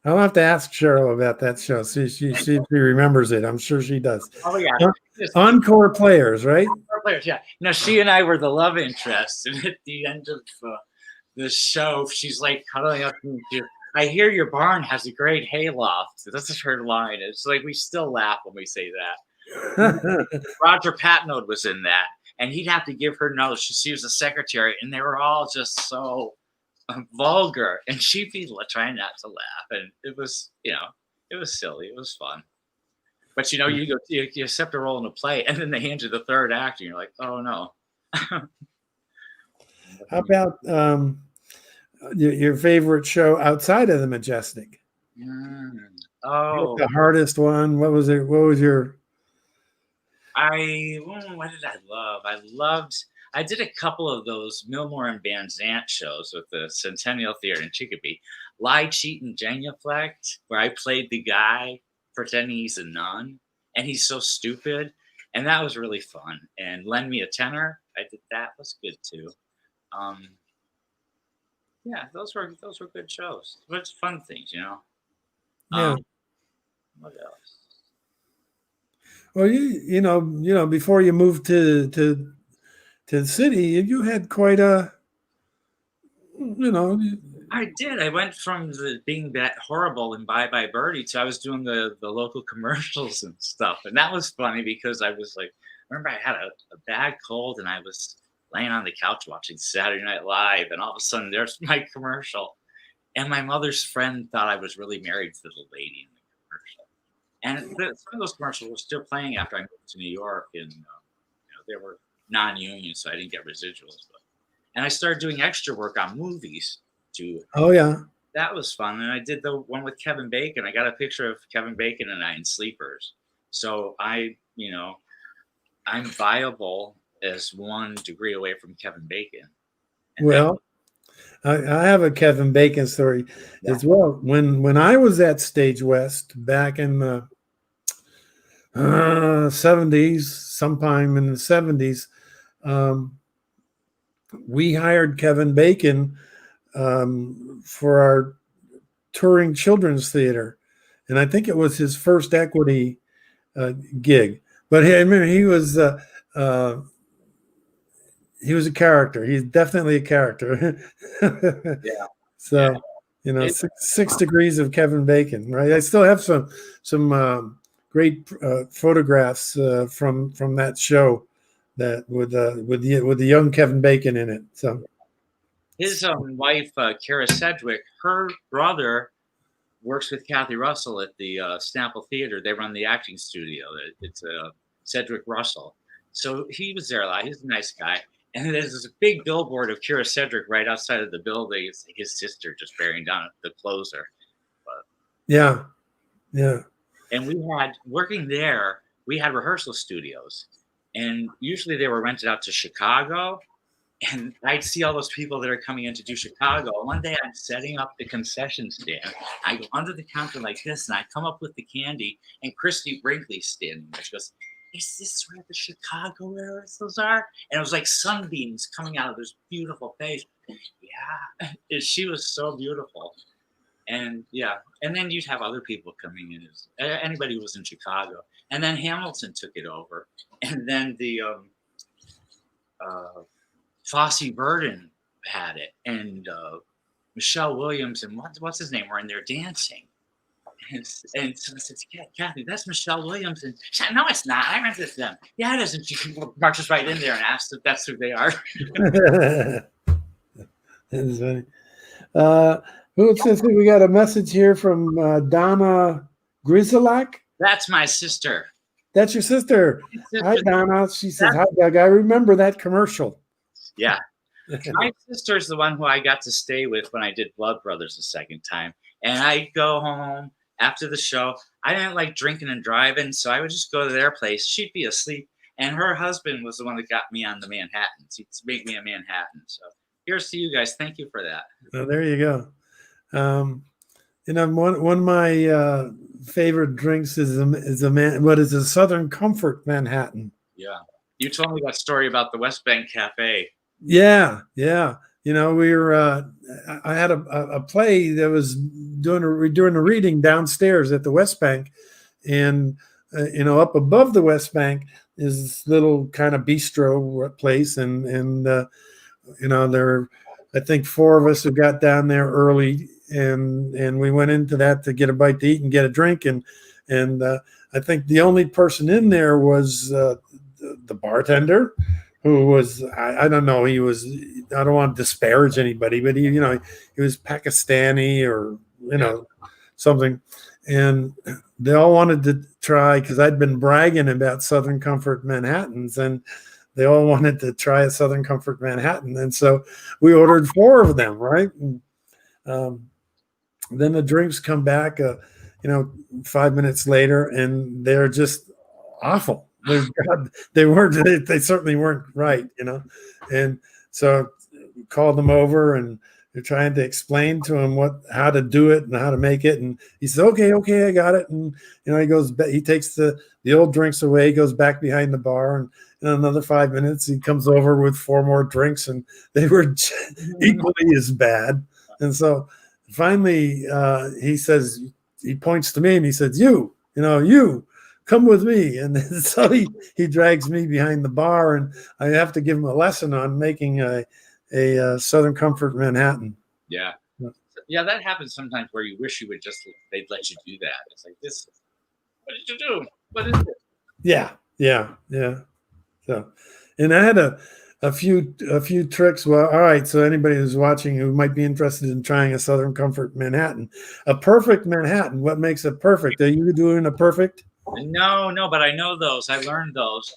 I'll have to ask Cheryl about that show. See if she remembers it. I'm sure she does. Oh, yeah. Encore Players, right? Encore Players, yeah. She and I were the love interests. And at the end of the show, she's like cuddling up to me. I hear your barn has a great hayloft. That's her line. It's like we still laugh when we say that. Roger Patnode was in that. And he'd have to give her notes. She was a secretary. And they were all just so vulgar, and she'd be trying not to laugh, and it was it was silly, it was fun. But you accept a role in a play, and then they hand you the third act, and you're like, oh no. How about your favorite show outside of the Majestic? The hardest one. What was it? What was your? What did I love? I did a couple of those Milmore and Van Zant shows with the Centennial Theater in Chicopee. Lie, Cheat, and Genuflect, where I played the guy pretending he's a nun, and he's so stupid. And that was really fun. And Lend Me a Tenor, I did that. Was good too. Yeah, those were good shows. It was fun things, Yeah. What else? Well, before you moved to the city, you had quite a, I did. I went from being that horrible in Bye Bye Birdie to I was doing the local commercials and stuff. And that was funny because I was like, I remember I had a bad cold and I was laying on the couch watching Saturday Night Live, and all of a sudden there's my commercial. And my mother's friend thought I was really married to the lady in the commercial. And some of those commercials were still playing after I moved to New York, and they were non-union, so I didn't get residuals. And I started doing extra work on movies too. Oh yeah. That was fun. And I did the one with Kevin Bacon. I got a picture of Kevin Bacon and I in Sleepers. So I'm viable as 1 degree away from Kevin Bacon. And well, I have a Kevin Bacon story as well. When I was at Stage West back in the 70s, sometime in the 70s, we hired Kevin Bacon for our touring children's theater, and I think it was his first equity gig. But I remember he was a character. He's definitely a character. Yeah. So six degrees of Kevin Bacon, right? I still have some great photographs from that show that with the young Kevin Bacon in it. So. His wife, Kara Sedgwick, her brother works with Kathy Russell at the Snapple Theater. They run the acting studio. It's Sedgwick Russell. So he was there a lot. He's a nice guy. And there's this big billboard of Kara Sedgwick right outside of the building. It's his sister just bearing down the closer. But, yeah. And working there, we had rehearsal studios. And usually they were rented out to Chicago. And I'd see all those people that are coming in to do Chicago. One day I'm setting up the concession stand. I go under the counter like this, and I come up with the candy, and Christy Brinkley's standing there. She goes, "Is this where the Chicago rehearsals are?" And it was like sunbeams coming out of this beautiful face. Yeah, she was so beautiful. And and then you'd have other people coming in. Anybody who was in Chicago. And then Hamilton took it over. And then the Fosse Verdon had it, and Michelle Williams and what's his name were in there dancing. And so I said, "Kathy, that's Michelle Williams." And she said, "No, it's not. I rented them." "Yeah, it is." And she marches right in there and asks if that's who they are. That's funny. Who says we got a message here from Donna Grizzlack? That's my sister. That's your sister. Hi, Donna. She says, "Hi, Doug. I remember that commercial." Yeah. My sister's the one who I got to stay with when I did Blood Brothers the second time. And I'd go home after the show. I didn't like drinking and driving, so I would just go to their place. She'd be asleep. And her husband was the one that got me on the Manhattans. He'd make me a Manhattan. So here's to you guys. Thank you for that. Oh, there you go. One of my favorite drinks is a Southern Comfort Manhattan. Yeah. You told me that story about the West Bank Cafe. Yeah. We were. I had a play that was doing a reading downstairs at the West Bank, and up above the West Bank is this little kind of bistro place, and there, I think 4 of us who got down there early, and we went into that to get a bite to eat and get a drink, and I think the only person in there was the bartender, who was, I don't know, he was, I don't want to disparage anybody, but he was Pakistani or something, and they all wanted to try, because I'd been bragging about Southern Comfort Manhattans, and they all wanted to try a Southern Comfort Manhattan, and so we ordered 4 of them, right? And, then the drinks come back 5 minutes later, and they're just awful. They certainly weren't right, and so called them over, and they're trying to explain to him how to do it and how to make it, and he says, okay, I got it. And he takes the old drinks away, goes back behind the bar, and in another 5 minutes he comes over with 4 more drinks, and they were equally as bad. And so finally he points to me and he says, you come with me. And so he drags me behind the bar, and I have to give him a lesson on making a Southern Comfort Manhattan. Yeah. Yeah, that happens sometimes where you wish you would they'd let you do that. It's like, what did you do? What is it? Yeah. So, and I had a few tricks. Well, all right. So anybody who's watching who might be interested in trying a Southern Comfort Manhattan, a perfect Manhattan. What makes it perfect? Are you doing a perfect? No, but I know those. I learned those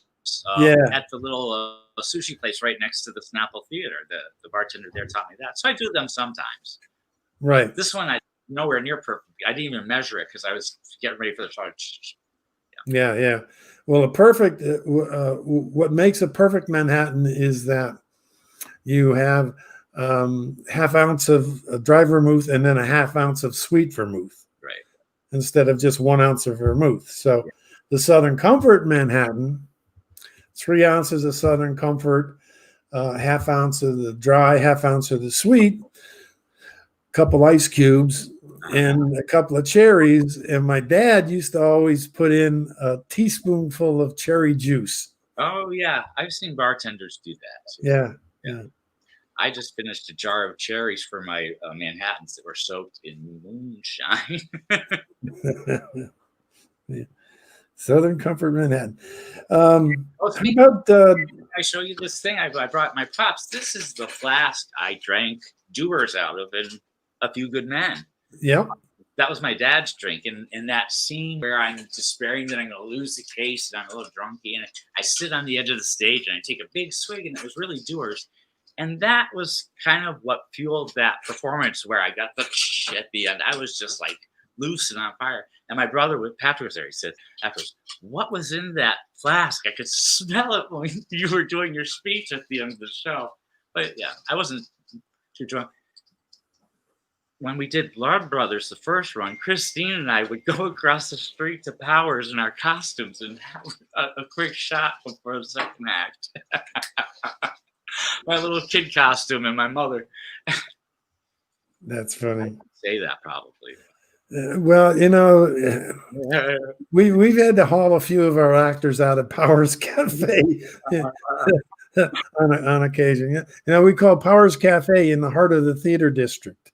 Yeah. at the little sushi place right next to the Snapple Theater. The bartender there taught me that, so I do them sometimes. Right. This one, I nowhere near perfect. I didn't even measure it because I was getting ready for the show. Yeah. Well, a perfect. What makes a perfect Manhattan is that you have half ounce of dry vermouth and then a half ounce of sweet vermouth, Right. instead of just 1 ounce of vermouth. So the Southern Comfort Manhattan, 3 ounces of Southern Comfort, half ounce of the dry, half ounce of the sweet, a couple ice cubes, and a couple of cherries. And my dad used to always put in a teaspoonful of cherry juice. Oh yeah, I've seen bartenders do that. Yeah. I just finished a jar of cherries for my Manhattans that were soaked in moonshine. Yeah. Southern Comfort Manhattan. Oh, How about I show you this thing. I brought my pops. This is the flask I drank Doers out of in A Few Good Men. Yep. That was my dad's drink. And in that scene where I'm despairing that I'm going to lose the case and I'm a little drunky, and I sit on the edge of the stage and I take a big swig, and it was really Doers. And that was kind of what fueled that performance where I got the at the end. I was just like loose and on fire. And my brother, Patrick, was there. He said afterwards, "What was in that flask? I could smell it when you were doing your speech at the end of the show." But yeah, I wasn't too drunk. When we did Blood Brothers, the first run, Christine and I would go across the street to Powers in our costumes and have a quick shot before the second act. My little kid costume and my mother. That's funny. Say that probably. Well, we've had to haul a few of our actors out of Powers Cafe on occasion. We call Powers Cafe in the heart of the theater district.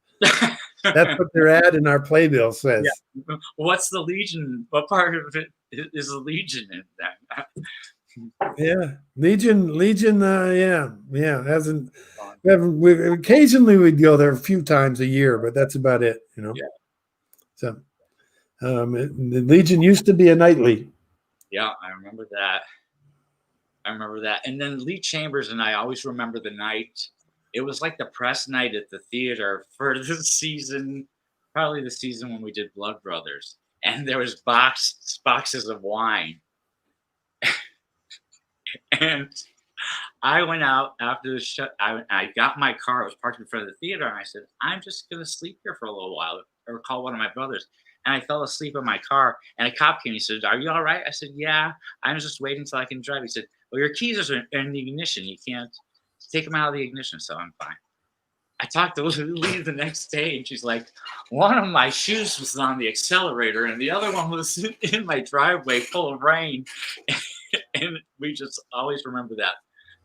That's what their ad in our playbill says. Yeah. What's the Legion? What part of it is the Legion in that? Yeah, Legion. Hasn't. Occasionally we'd go there a few times a year, but that's about it. Yeah. So, the Legion used to be a nightly. Yeah, I remember that. And then Lee Chambers and I always remember the night. It was like the press night at the theater for the season, probably the season when we did Blood Brothers. And there was boxes of wine. And I went out after the show. I got my car. It was parked in front of the theater. And I said, I'm just going to sleep here for a little while or call one of my brothers. And I fell asleep in my car. And a cop came. He said, are you all right? I said, yeah. I'm just waiting until I can drive. He said, well, your keys are in the ignition. You can't take them out of the ignition. So I'm fine. I talked to Lee the next day, and she's like, one of my shoes was on the accelerator, and the other one was in my driveway full of rain. And we just always remember that.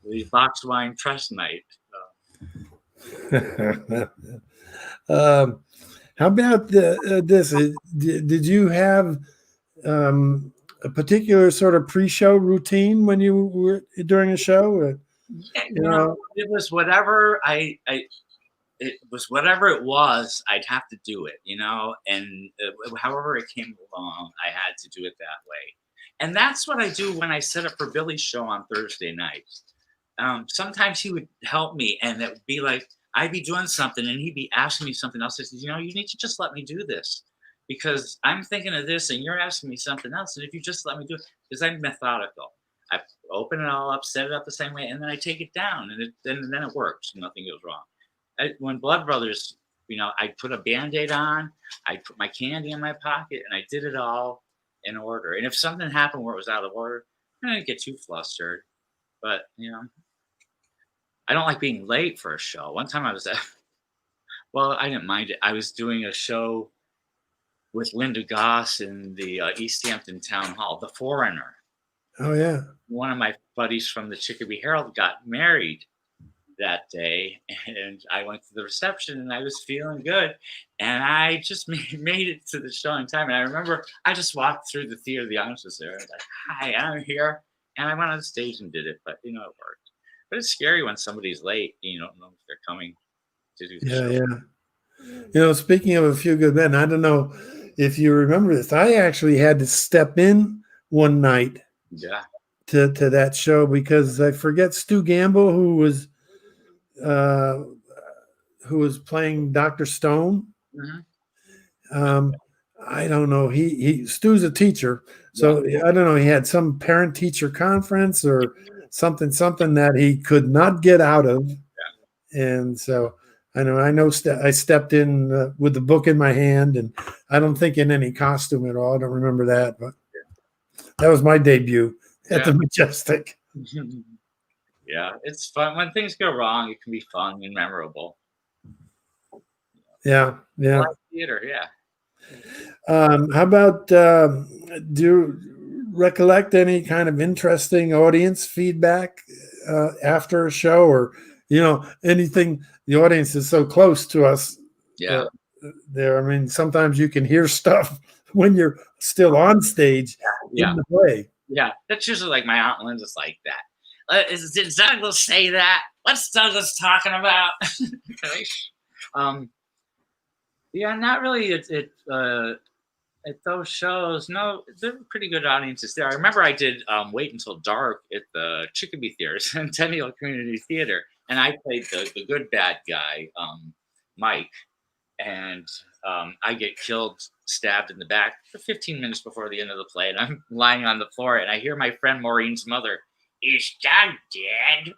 The box wine press night. How about this? Did you have a particular sort of pre-show routine when you were during a show? It was whatever it was whatever it was, I'd have to do it, and however it came along, I had to do it that way. And that's what I do when I set up for Billy's show on Thursday nights. Sometimes he would help me, and it would be like, I'd be doing something and he'd be asking me something else. He says, you need to just let me do this because I'm thinking of this and you're asking me something else. And if you just let me do it, because I'm methodical, I open it all up, set it up the same way, and then I take it down, and then it works. Nothing goes wrong. When Blood Brothers, I put a Band-Aid on, I put my candy in my pocket, and I did it all in order. And if something happened where it was out of order, I didn't get too flustered. But, I don't like being late for a show. One time I didn't mind it. I was doing a show with Linda Goss in the East Hampton Town Hall, The Foreigner. Oh, yeah. One of my buddies from the Chicopee Herald got married that day, and I went to the reception, and I was feeling good, and I just made it to the show in time. And I remember I just walked through the theater. The audience was there. I was like, "Hi, I'm here," and I went on stage and did it. But it worked. But it's scary when somebody's late. You don't know if they're coming to do the Yeah, show. yeah. Speaking of A Few Good Men, I don't know if you remember this. I actually had to step in one night Yeah. to that show because I forget Stu Gamble, who was playing Dr. Stone. Mm-hmm. I don't know. He Stu's a teacher, so I don't know. He had some parent teacher conference or something that he could not get out of, and so I know. I stepped in with the book in my hand, and I don't think in any costume at all. I don't remember that, but that was my debut at the Majestic. Yeah, it's fun when things go wrong. It can be fun and memorable. Yeah. Live theater, yeah. How about do you recollect any kind of interesting audience feedback after a show, or anything? The audience is so close to us. Yeah. There, I mean, sometimes you can hear stuff when you're still on stage in the play. Yeah, that's usually like my Aunt Linda's like that. Did Douglas say that? What's Douglas talking about? Yeah, not really. At those shows, no, they're pretty good audiences there. I remember I did Wait Until Dark at the Chicopee Theaters and Tenniel Community Theater, and I played the good bad guy, Mike, and I get killed, stabbed in the back 15 minutes before the end of the play, and I'm lying on the floor, and I hear my friend Maureen's mother, "Is Doug dead?"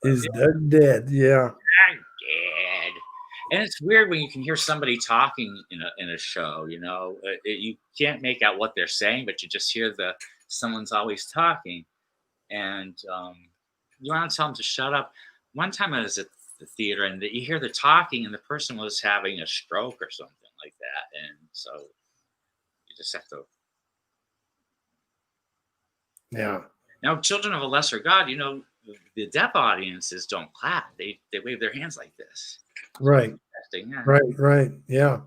Is Doug dead? Yeah. Doug dead. And it's weird when you can hear somebody talking in a show. You can't make out what they're saying, but you just hear someone's always talking, and you want to tell them to shut up. One time I was at the theater, and you hear the talking, and the person was having a stroke or something like that, and so you just have to. Yeah. Now, Children of a Lesser God, the deaf audiences don't clap; they wave their hands like this. Right. Yeah. Right. Yeah.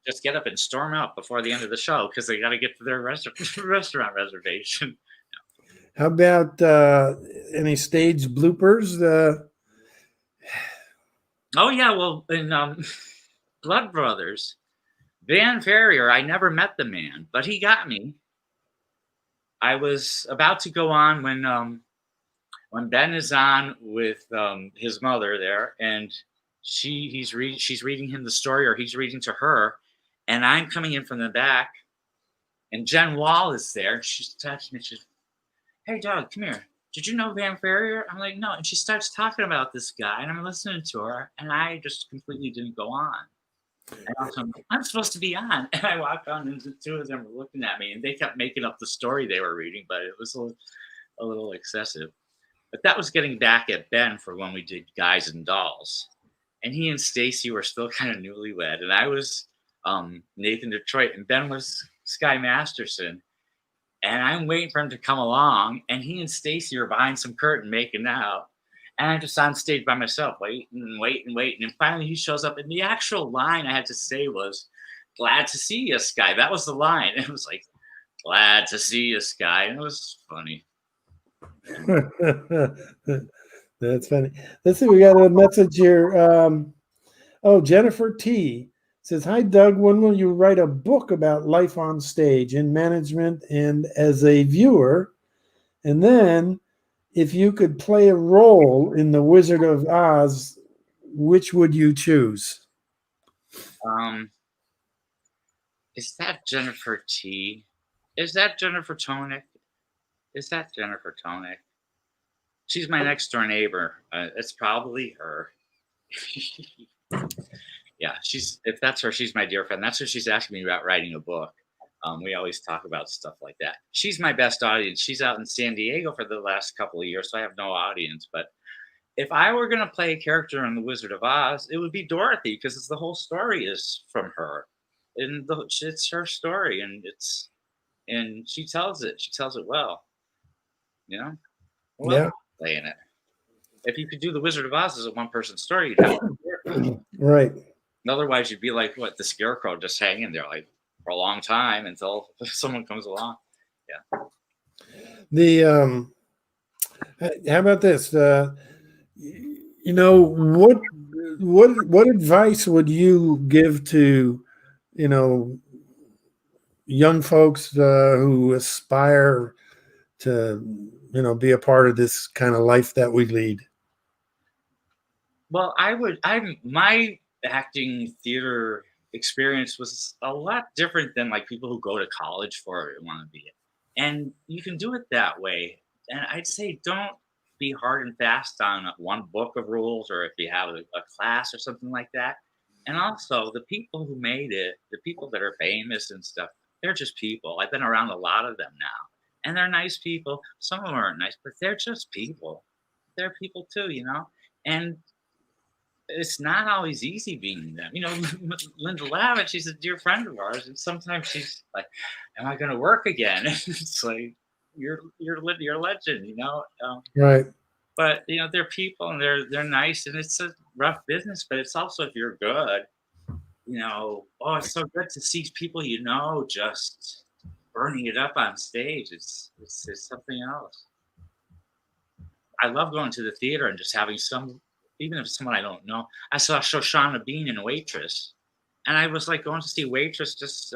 Just get up and storm out before the end of the show because they got to get to their restaurant reservation. How about any stage bloopers? Oh yeah, well in Blood Brothers, Van Ferrier, I never met the man, but he got me. I was about to go on when Ben is on with his mother there, and she's reading him the story, or he's reading to her, and I'm coming in from the back, and Jen Wall is there. She's touching me. She's, "Hey, Doug, come here. Did you know Van Ferrier?" I'm like, "No." And she starts talking about this guy, and I'm listening to her, and I just completely didn't go on. And also, I'm supposed to be on, and I walked on, and the two of them were looking at me, and they kept making up the story they were reading, but it was a little excessive. But that was getting back at Ben for when we did Guys and Dolls. And he and Stacy were still kind of newlywed. And I was Nathan Detroit, and Ben was Sky Masterson. And I'm waiting for him to come along. And he and Stacy are behind some curtain making out. And I'm just on stage by myself, waiting. And finally he shows up. And the actual line I had to say was, "Glad to see you, Sky." That was the line. And it was like, "Glad to see you, Sky." And it was funny. That's funny. Let's see. We got a message here. Jennifer T says, "Hi, Doug. When will you write a book about life on stage in management and as a viewer? And then, if you could play a role in The Wizard of Oz, which would you choose?" Is that Jennifer T? Is that Jennifer Tonick? Is that Jennifer Tonick? She's my next door neighbor. It's probably her. Yeah, if that's her, she's my dear friend. That's what she's asking me about writing a book. We always talk about stuff like that. She's my best audience. She's out in San Diego for the last couple of years, so I have no audience. But if I were going to play a character in The Wizard of Oz, it would be Dorothy, because the whole story is from her. And it's her story, and she tells it. She tells it well. Yeah. Playing it. If you could do The Wizard of Oz as a one-person story, you'd have to right. Otherwise, you'd be like, what, the Scarecrow just hanging there, like, for a long time until someone comes along. Yeah. The how about this? You know, what advice would you give to, you know, young folks who aspire to, you know, be a part of this kind of life that we lead? Well, my acting theater experience was a lot different than like people who go to college for it and want to be it. And you can do it that way. And I'd say don't be hard and fast on one book of rules or if you have a class or something like that. And also, the people who made it, the people that are famous and stuff, they're just people. I've been around a lot of them now. And they're nice people. Some of them aren't nice, but they're just people. They're people too, you know? And it's not always easy being them. You know, Linda Lavin, she's a dear friend of ours, and sometimes she's like, "Am I going to work again?" It's like you're a legend, you know. Right. But you know, they're people and they're nice, and it's a rough business. But it's also if you're good, you know. Oh, it's so good to see people you know just burning it up on stage. It's something else. I love going to the theater and just having even if it's someone I don't know. I saw Shoshana Bean in Waitress, and I was like going to see Waitress. Just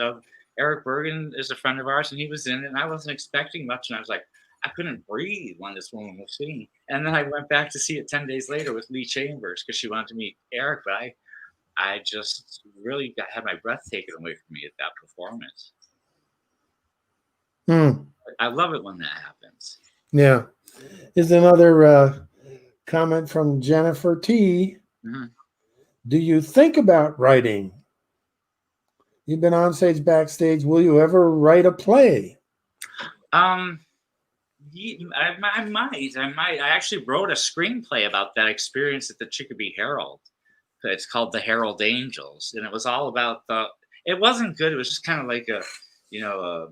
Eric Bergen is a friend of ours, and he was in it, and I wasn't expecting much, and I was like, I couldn't breathe when this woman was singing. And then I went back to see it 10 days later with Lee Chambers because she wanted to meet Eric, but I just really had my breath taken away from me at that performance. I love it when that happens. Yeah. Here's another comment from Jennifer T. Mm-hmm. Do you think about writing? You've been on stage, backstage. Will you ever write a play? I might. I actually wrote a screenplay about that experience at the Chicopee Herald. It's called The Herald Angels, and it was all about it wasn't good. It was just kind of like a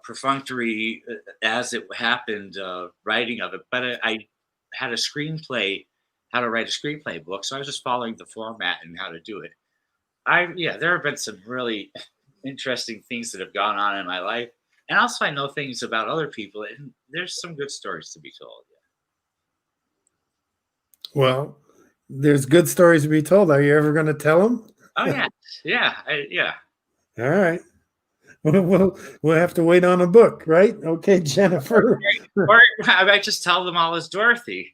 perfunctory as it happened writing of it. But I had a screenplay, how to write a screenplay book. So I was just following the format and how to do it. There have been some really interesting things that have gone on in my life. And also I know things about other people, and there's some good stories to be told. Yeah. Well, there's good stories to be told. Are you ever going to tell them? Oh yeah. Yeah. All right. We'll have to wait on a book, right? Okay, Jennifer. Or I might just tell them all as Dorothy.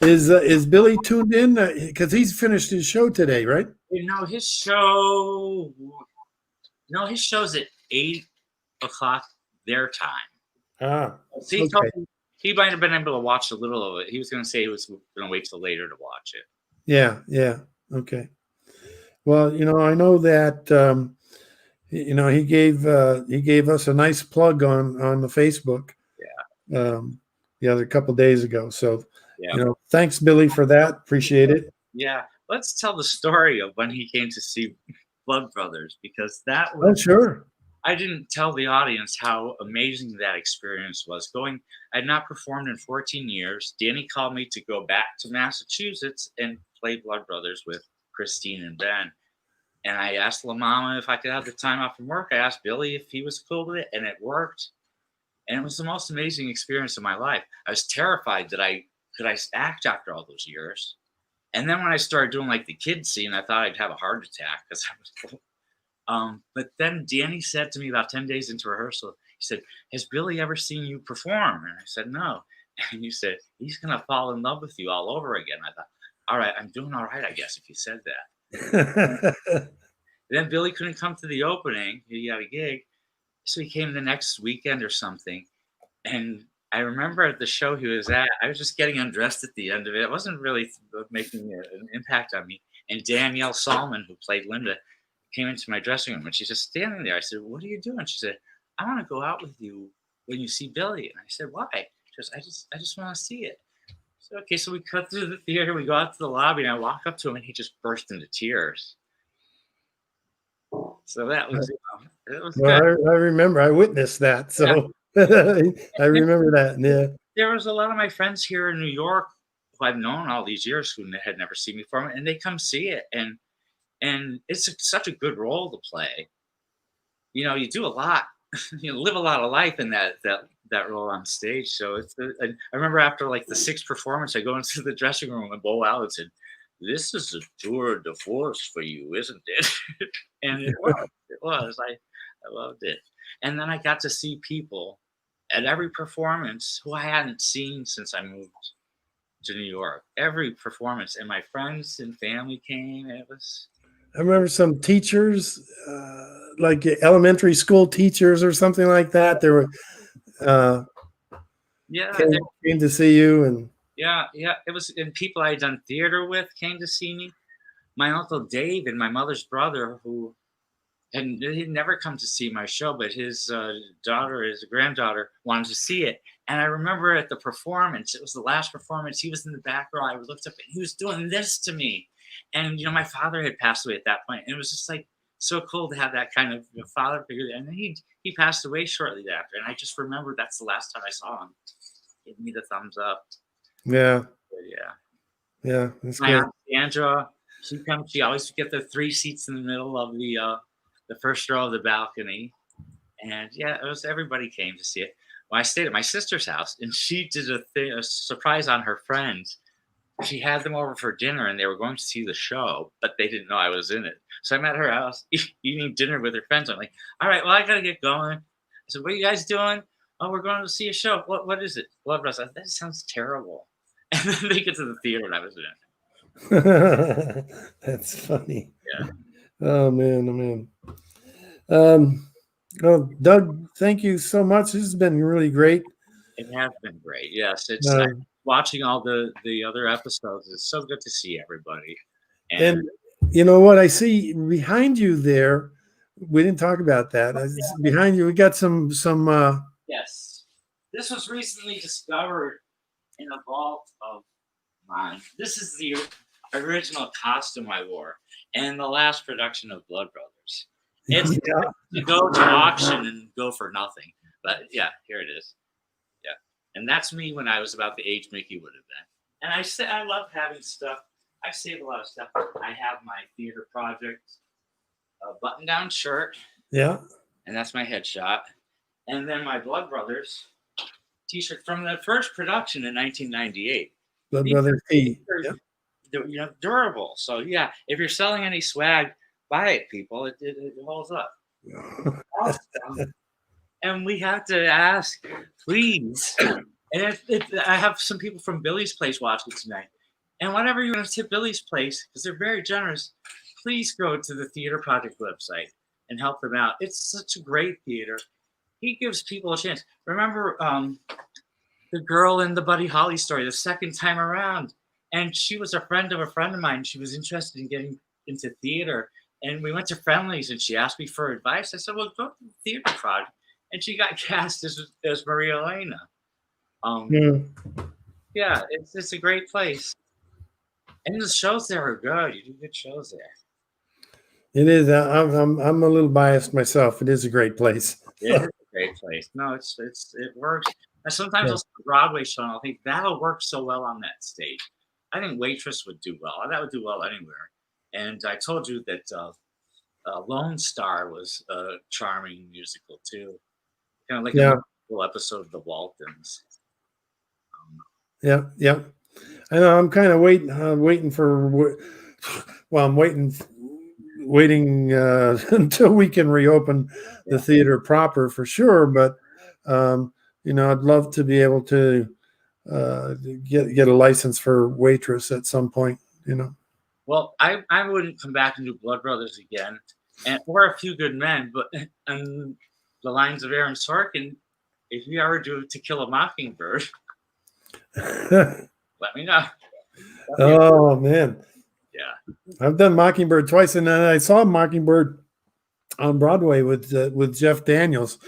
Is Billy tuned in? Because he's finished his show today, right? You know, his show's at 8:00 their time. See, okay. He might have been able to watch a little of it. He was going to say he was going to wait till later to watch it. Yeah. Okay. Well, you know, I know that you know, he gave us a nice plug on the Facebook. Yeah. The other couple days ago. So, you know, thanks, Billy, for that. Appreciate it. Yeah. Let's tell the story of when he came to see Blood Brothers, because that was. Oh, sure. I didn't tell the audience how amazing that experience was. I had not performed in 14 years. Danny called me to go back to Massachusetts and play Blood Brothers with Christine and Ben. And I asked La Mama if I could have the time off from work. I asked Billy if he was cool with it, and it worked. And it was the most amazing experience of my life. I was terrified that could I act after all those years. And then when I started doing like the kid scene, I thought I'd have a heart attack because I was. But then Danny said to me about 10 days into rehearsal, he said, "Has Billy ever seen you perform?" And I said, "No." And he said, "He's going to fall in love with you all over again." I thought, all right, I'm doing all right, I guess, if you said that. Then Billy couldn't come to the opening. He had a gig. So he came the next weekend or something. And I remember at the show he was at, I was just getting undressed at the end of it. It wasn't really making an impact on me. And Danielle Salmon, who played Linda, came into my dressing room, and she's just standing there. I said, "What are you doing?" She said, "I want to go out with you when you see Billy." And I said, "Why?" She goes, I just want to see it. So, okay, so we cut through the theater, we go out to the lobby, and I walk up to him, and he just burst into tears. So that was, it was well, good. I remember, I witnessed that. So yeah. I remember that. Yeah. There was a lot of my friends here in New York who I've known all these years who had never seen me perform, and they come see it, and it's such a good role to play. You know, you do a lot, you live a lot of life in that role on stage. So I remember after like the sixth performance, I go into the dressing room and Bo Allen said, "This is a tour de force for you, isn't it?" And it was. It was. I loved it. And then I got to see people at every performance who I hadn't seen since I moved to New York. Every performance, and my friends and family came. And it was. I remember some teachers, like elementary school teachers or something like that. They were Yeah, came to see you, and yeah. It was, and people I had done theater with came to see me. My uncle Dave and my mother's brother, who he'd never come to see my show, but his daughter, his granddaughter, wanted to see it. And I remember at the performance, it was the last performance. He was in the back row. I looked up, and he was doing this to me. And you know, my father had passed away at that point, and it was just like so cool to have that kind of father figure. And then he passed away shortly after, and I just remember that's the last time I saw him. Give me the thumbs up. yeah, Yeah. That's My great. aunt Sandra, she comes. She always get the 3 seats in the middle of the first row of the balcony, and yeah, it was everybody came to see it. Well, I stayed at my sister's house, and she did a surprise on her friends. She had them over for dinner, and they were going to see the show, but they didn't know I was in it. So I'm at her house eating dinner with her friends. I'm like, all right, well, I got to get going. I said, what are you guys doing? Oh, we're going to see a show. What is it? Blood Brothers. That sounds terrible. And then they get to the theater, and I was in it. That's funny. Yeah. Oh man. Well, Doug, thank you so much. This has been really great. It has been great. Yes, it's watching all the other episodes. It's so good to see everybody. And you know what I see behind you there? We didn't talk about that. Behind you, we got some. Yes, this was recently discovered in a vault of mine. This is the original costume I wore in the last production of Blood Brothers. It's to go to auction and go for nothing. But yeah, here it is. Yeah, and that's me when I was about the age Mickey would have been. And I love having stuff. I save a lot of stuff. I have my theater project button-down shirt. Yeah. And that's my headshot. And then my Blood Brothers t-shirt from the first production in 1998. Blood Brothers T. They're durable. So yeah, if you're selling any swag, buy it, people. It holds up. And we have to ask, please. And I have some people from Billy's Place watching tonight. And whatever you want to tip Billy's Place, because they're very generous, please go to the Theater Project website and help them out. It's such a great theater. He gives people a chance. Remember the girl in the Buddy Holly story, the second time around, and she was a friend of mine. She was interested in getting into theater, and we went to Friendlies, and she asked me for advice. I said, well, go to the Theater Project. And she got cast as Maria Elena. Yeah, it's a great place. And the shows there are good. You do good shows there. It is. I'm a little biased myself. It is a great place. It is a great place. No, it works. And sometimes I'll see a Broadway show and I'll think that'll work so well on that stage. I think Waitress would do well. That would do well anywhere. And I told you that Lone Star was a charming musical too. Kind of like a little episode of The Waltons. Yeah. I know. I'm kind of waiting for. Well, I'm waiting until we can reopen the theater proper for sure. But I'd love to be able to get a license for Waitress at some point. Well, I wouldn't come back and do Blood Brothers again, or A Few Good Men. But on the lines of Aaron Sorkin, if you ever do To Kill a Mockingbird, let me know. Oh man, yeah, I've done Mockingbird twice, and then I saw Mockingbird on Broadway with Jeff Daniels,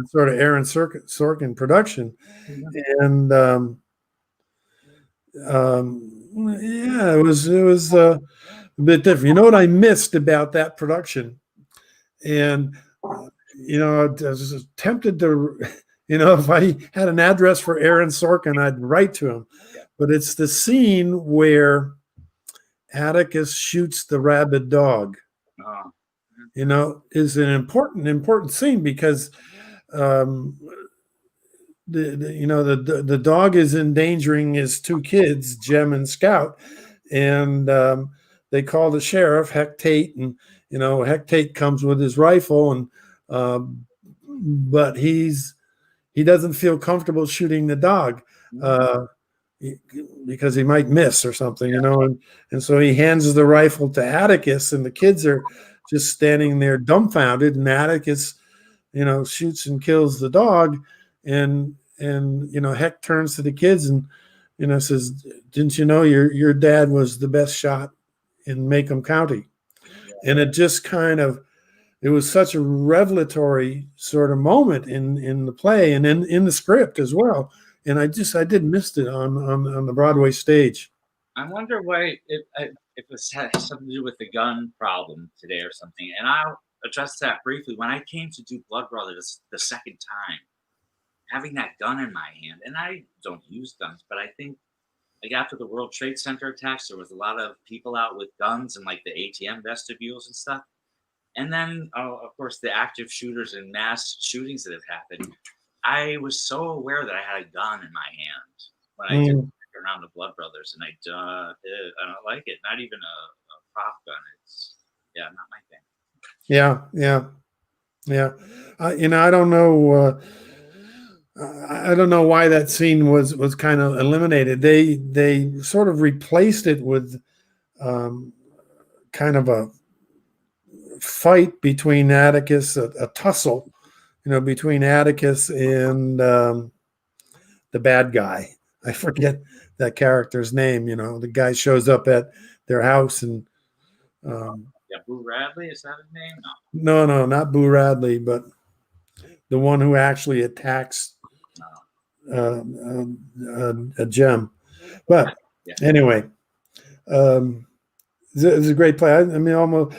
sort of Aaron Sorkin production, and it was a bit different. You know what I missed about that production, and I was tempted to. If I had an address for Aaron Sorkin, I'd write to him. But it's the scene where Atticus shoots the rabid dog. Is an important scene because the dog is endangering his two kids, Jem and Scout, and they call the sheriff, Heck Tate, and Heck Tate comes with his rifle, and but he doesn't feel comfortable shooting the dog because he might miss or something, and so he hands the rifle to Atticus, and the kids are just standing there dumbfounded, and Atticus, shoots and kills the dog, and Heck turns to the kids and says, "Didn't you know your dad was the best shot in Macomb County?" And it just it was such a revelatory sort of moment in the play and in the script as well. And I did miss it on the Broadway stage. I wonder why if it had something to do with the gun problem today or something. And I'll address that briefly. When I came to do Blood Brothers the second time, having that gun in my hand, and I don't use guns, but I think like after the World Trade Center attacks, there was a lot of people out with guns in like the ATM vestibules and stuff. And then, of course, the active shooters and mass shootings that have happened. I was so aware that I had a gun in my hand when I did around the Blood Brothers, and I don't like it. Not even a prop gun. It's not my thing. Yeah. I don't know. I don't know why that scene was kind of eliminated. They sort of replaced it with kind of a fight between Atticus, a tussle, between Atticus and the bad guy. I forget that character's name. The guy shows up at their house and Boo Radley, is that his name? No, not Boo Radley, but the one who actually attacks a Jem. But anyway, it's a great play. I mean, almost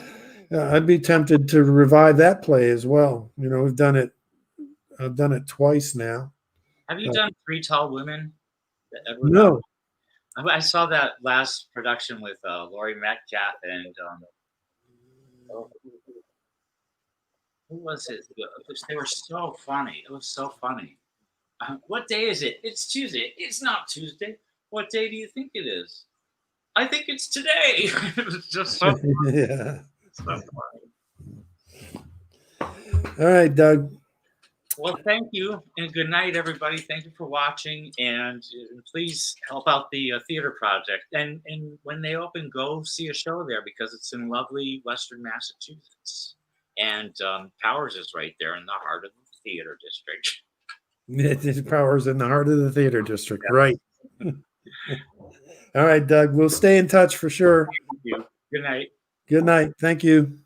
I'd be tempted to revive that play as well. We've done it. I've done it twice now. Have you done Three Tall Women? No. I saw that last production with Laurie Metcalf and who was it? They were so funny. It was so funny. What day is it? It's Tuesday. It's not Tuesday. What day do you think it is? I think it's today. It was just so funny. Yeah. So funny. All right, Doug. Well, thank you, and good night, everybody. Thank you for watching, and please help out the theater project. And when they open, go see a show there because it's in lovely Western Massachusetts. And Powers is right there in the heart of the theater district. Powers in the heart of the theater district, right? All right, Doug. We'll stay in touch for sure. Thank you. Good night. Good night. Thank you.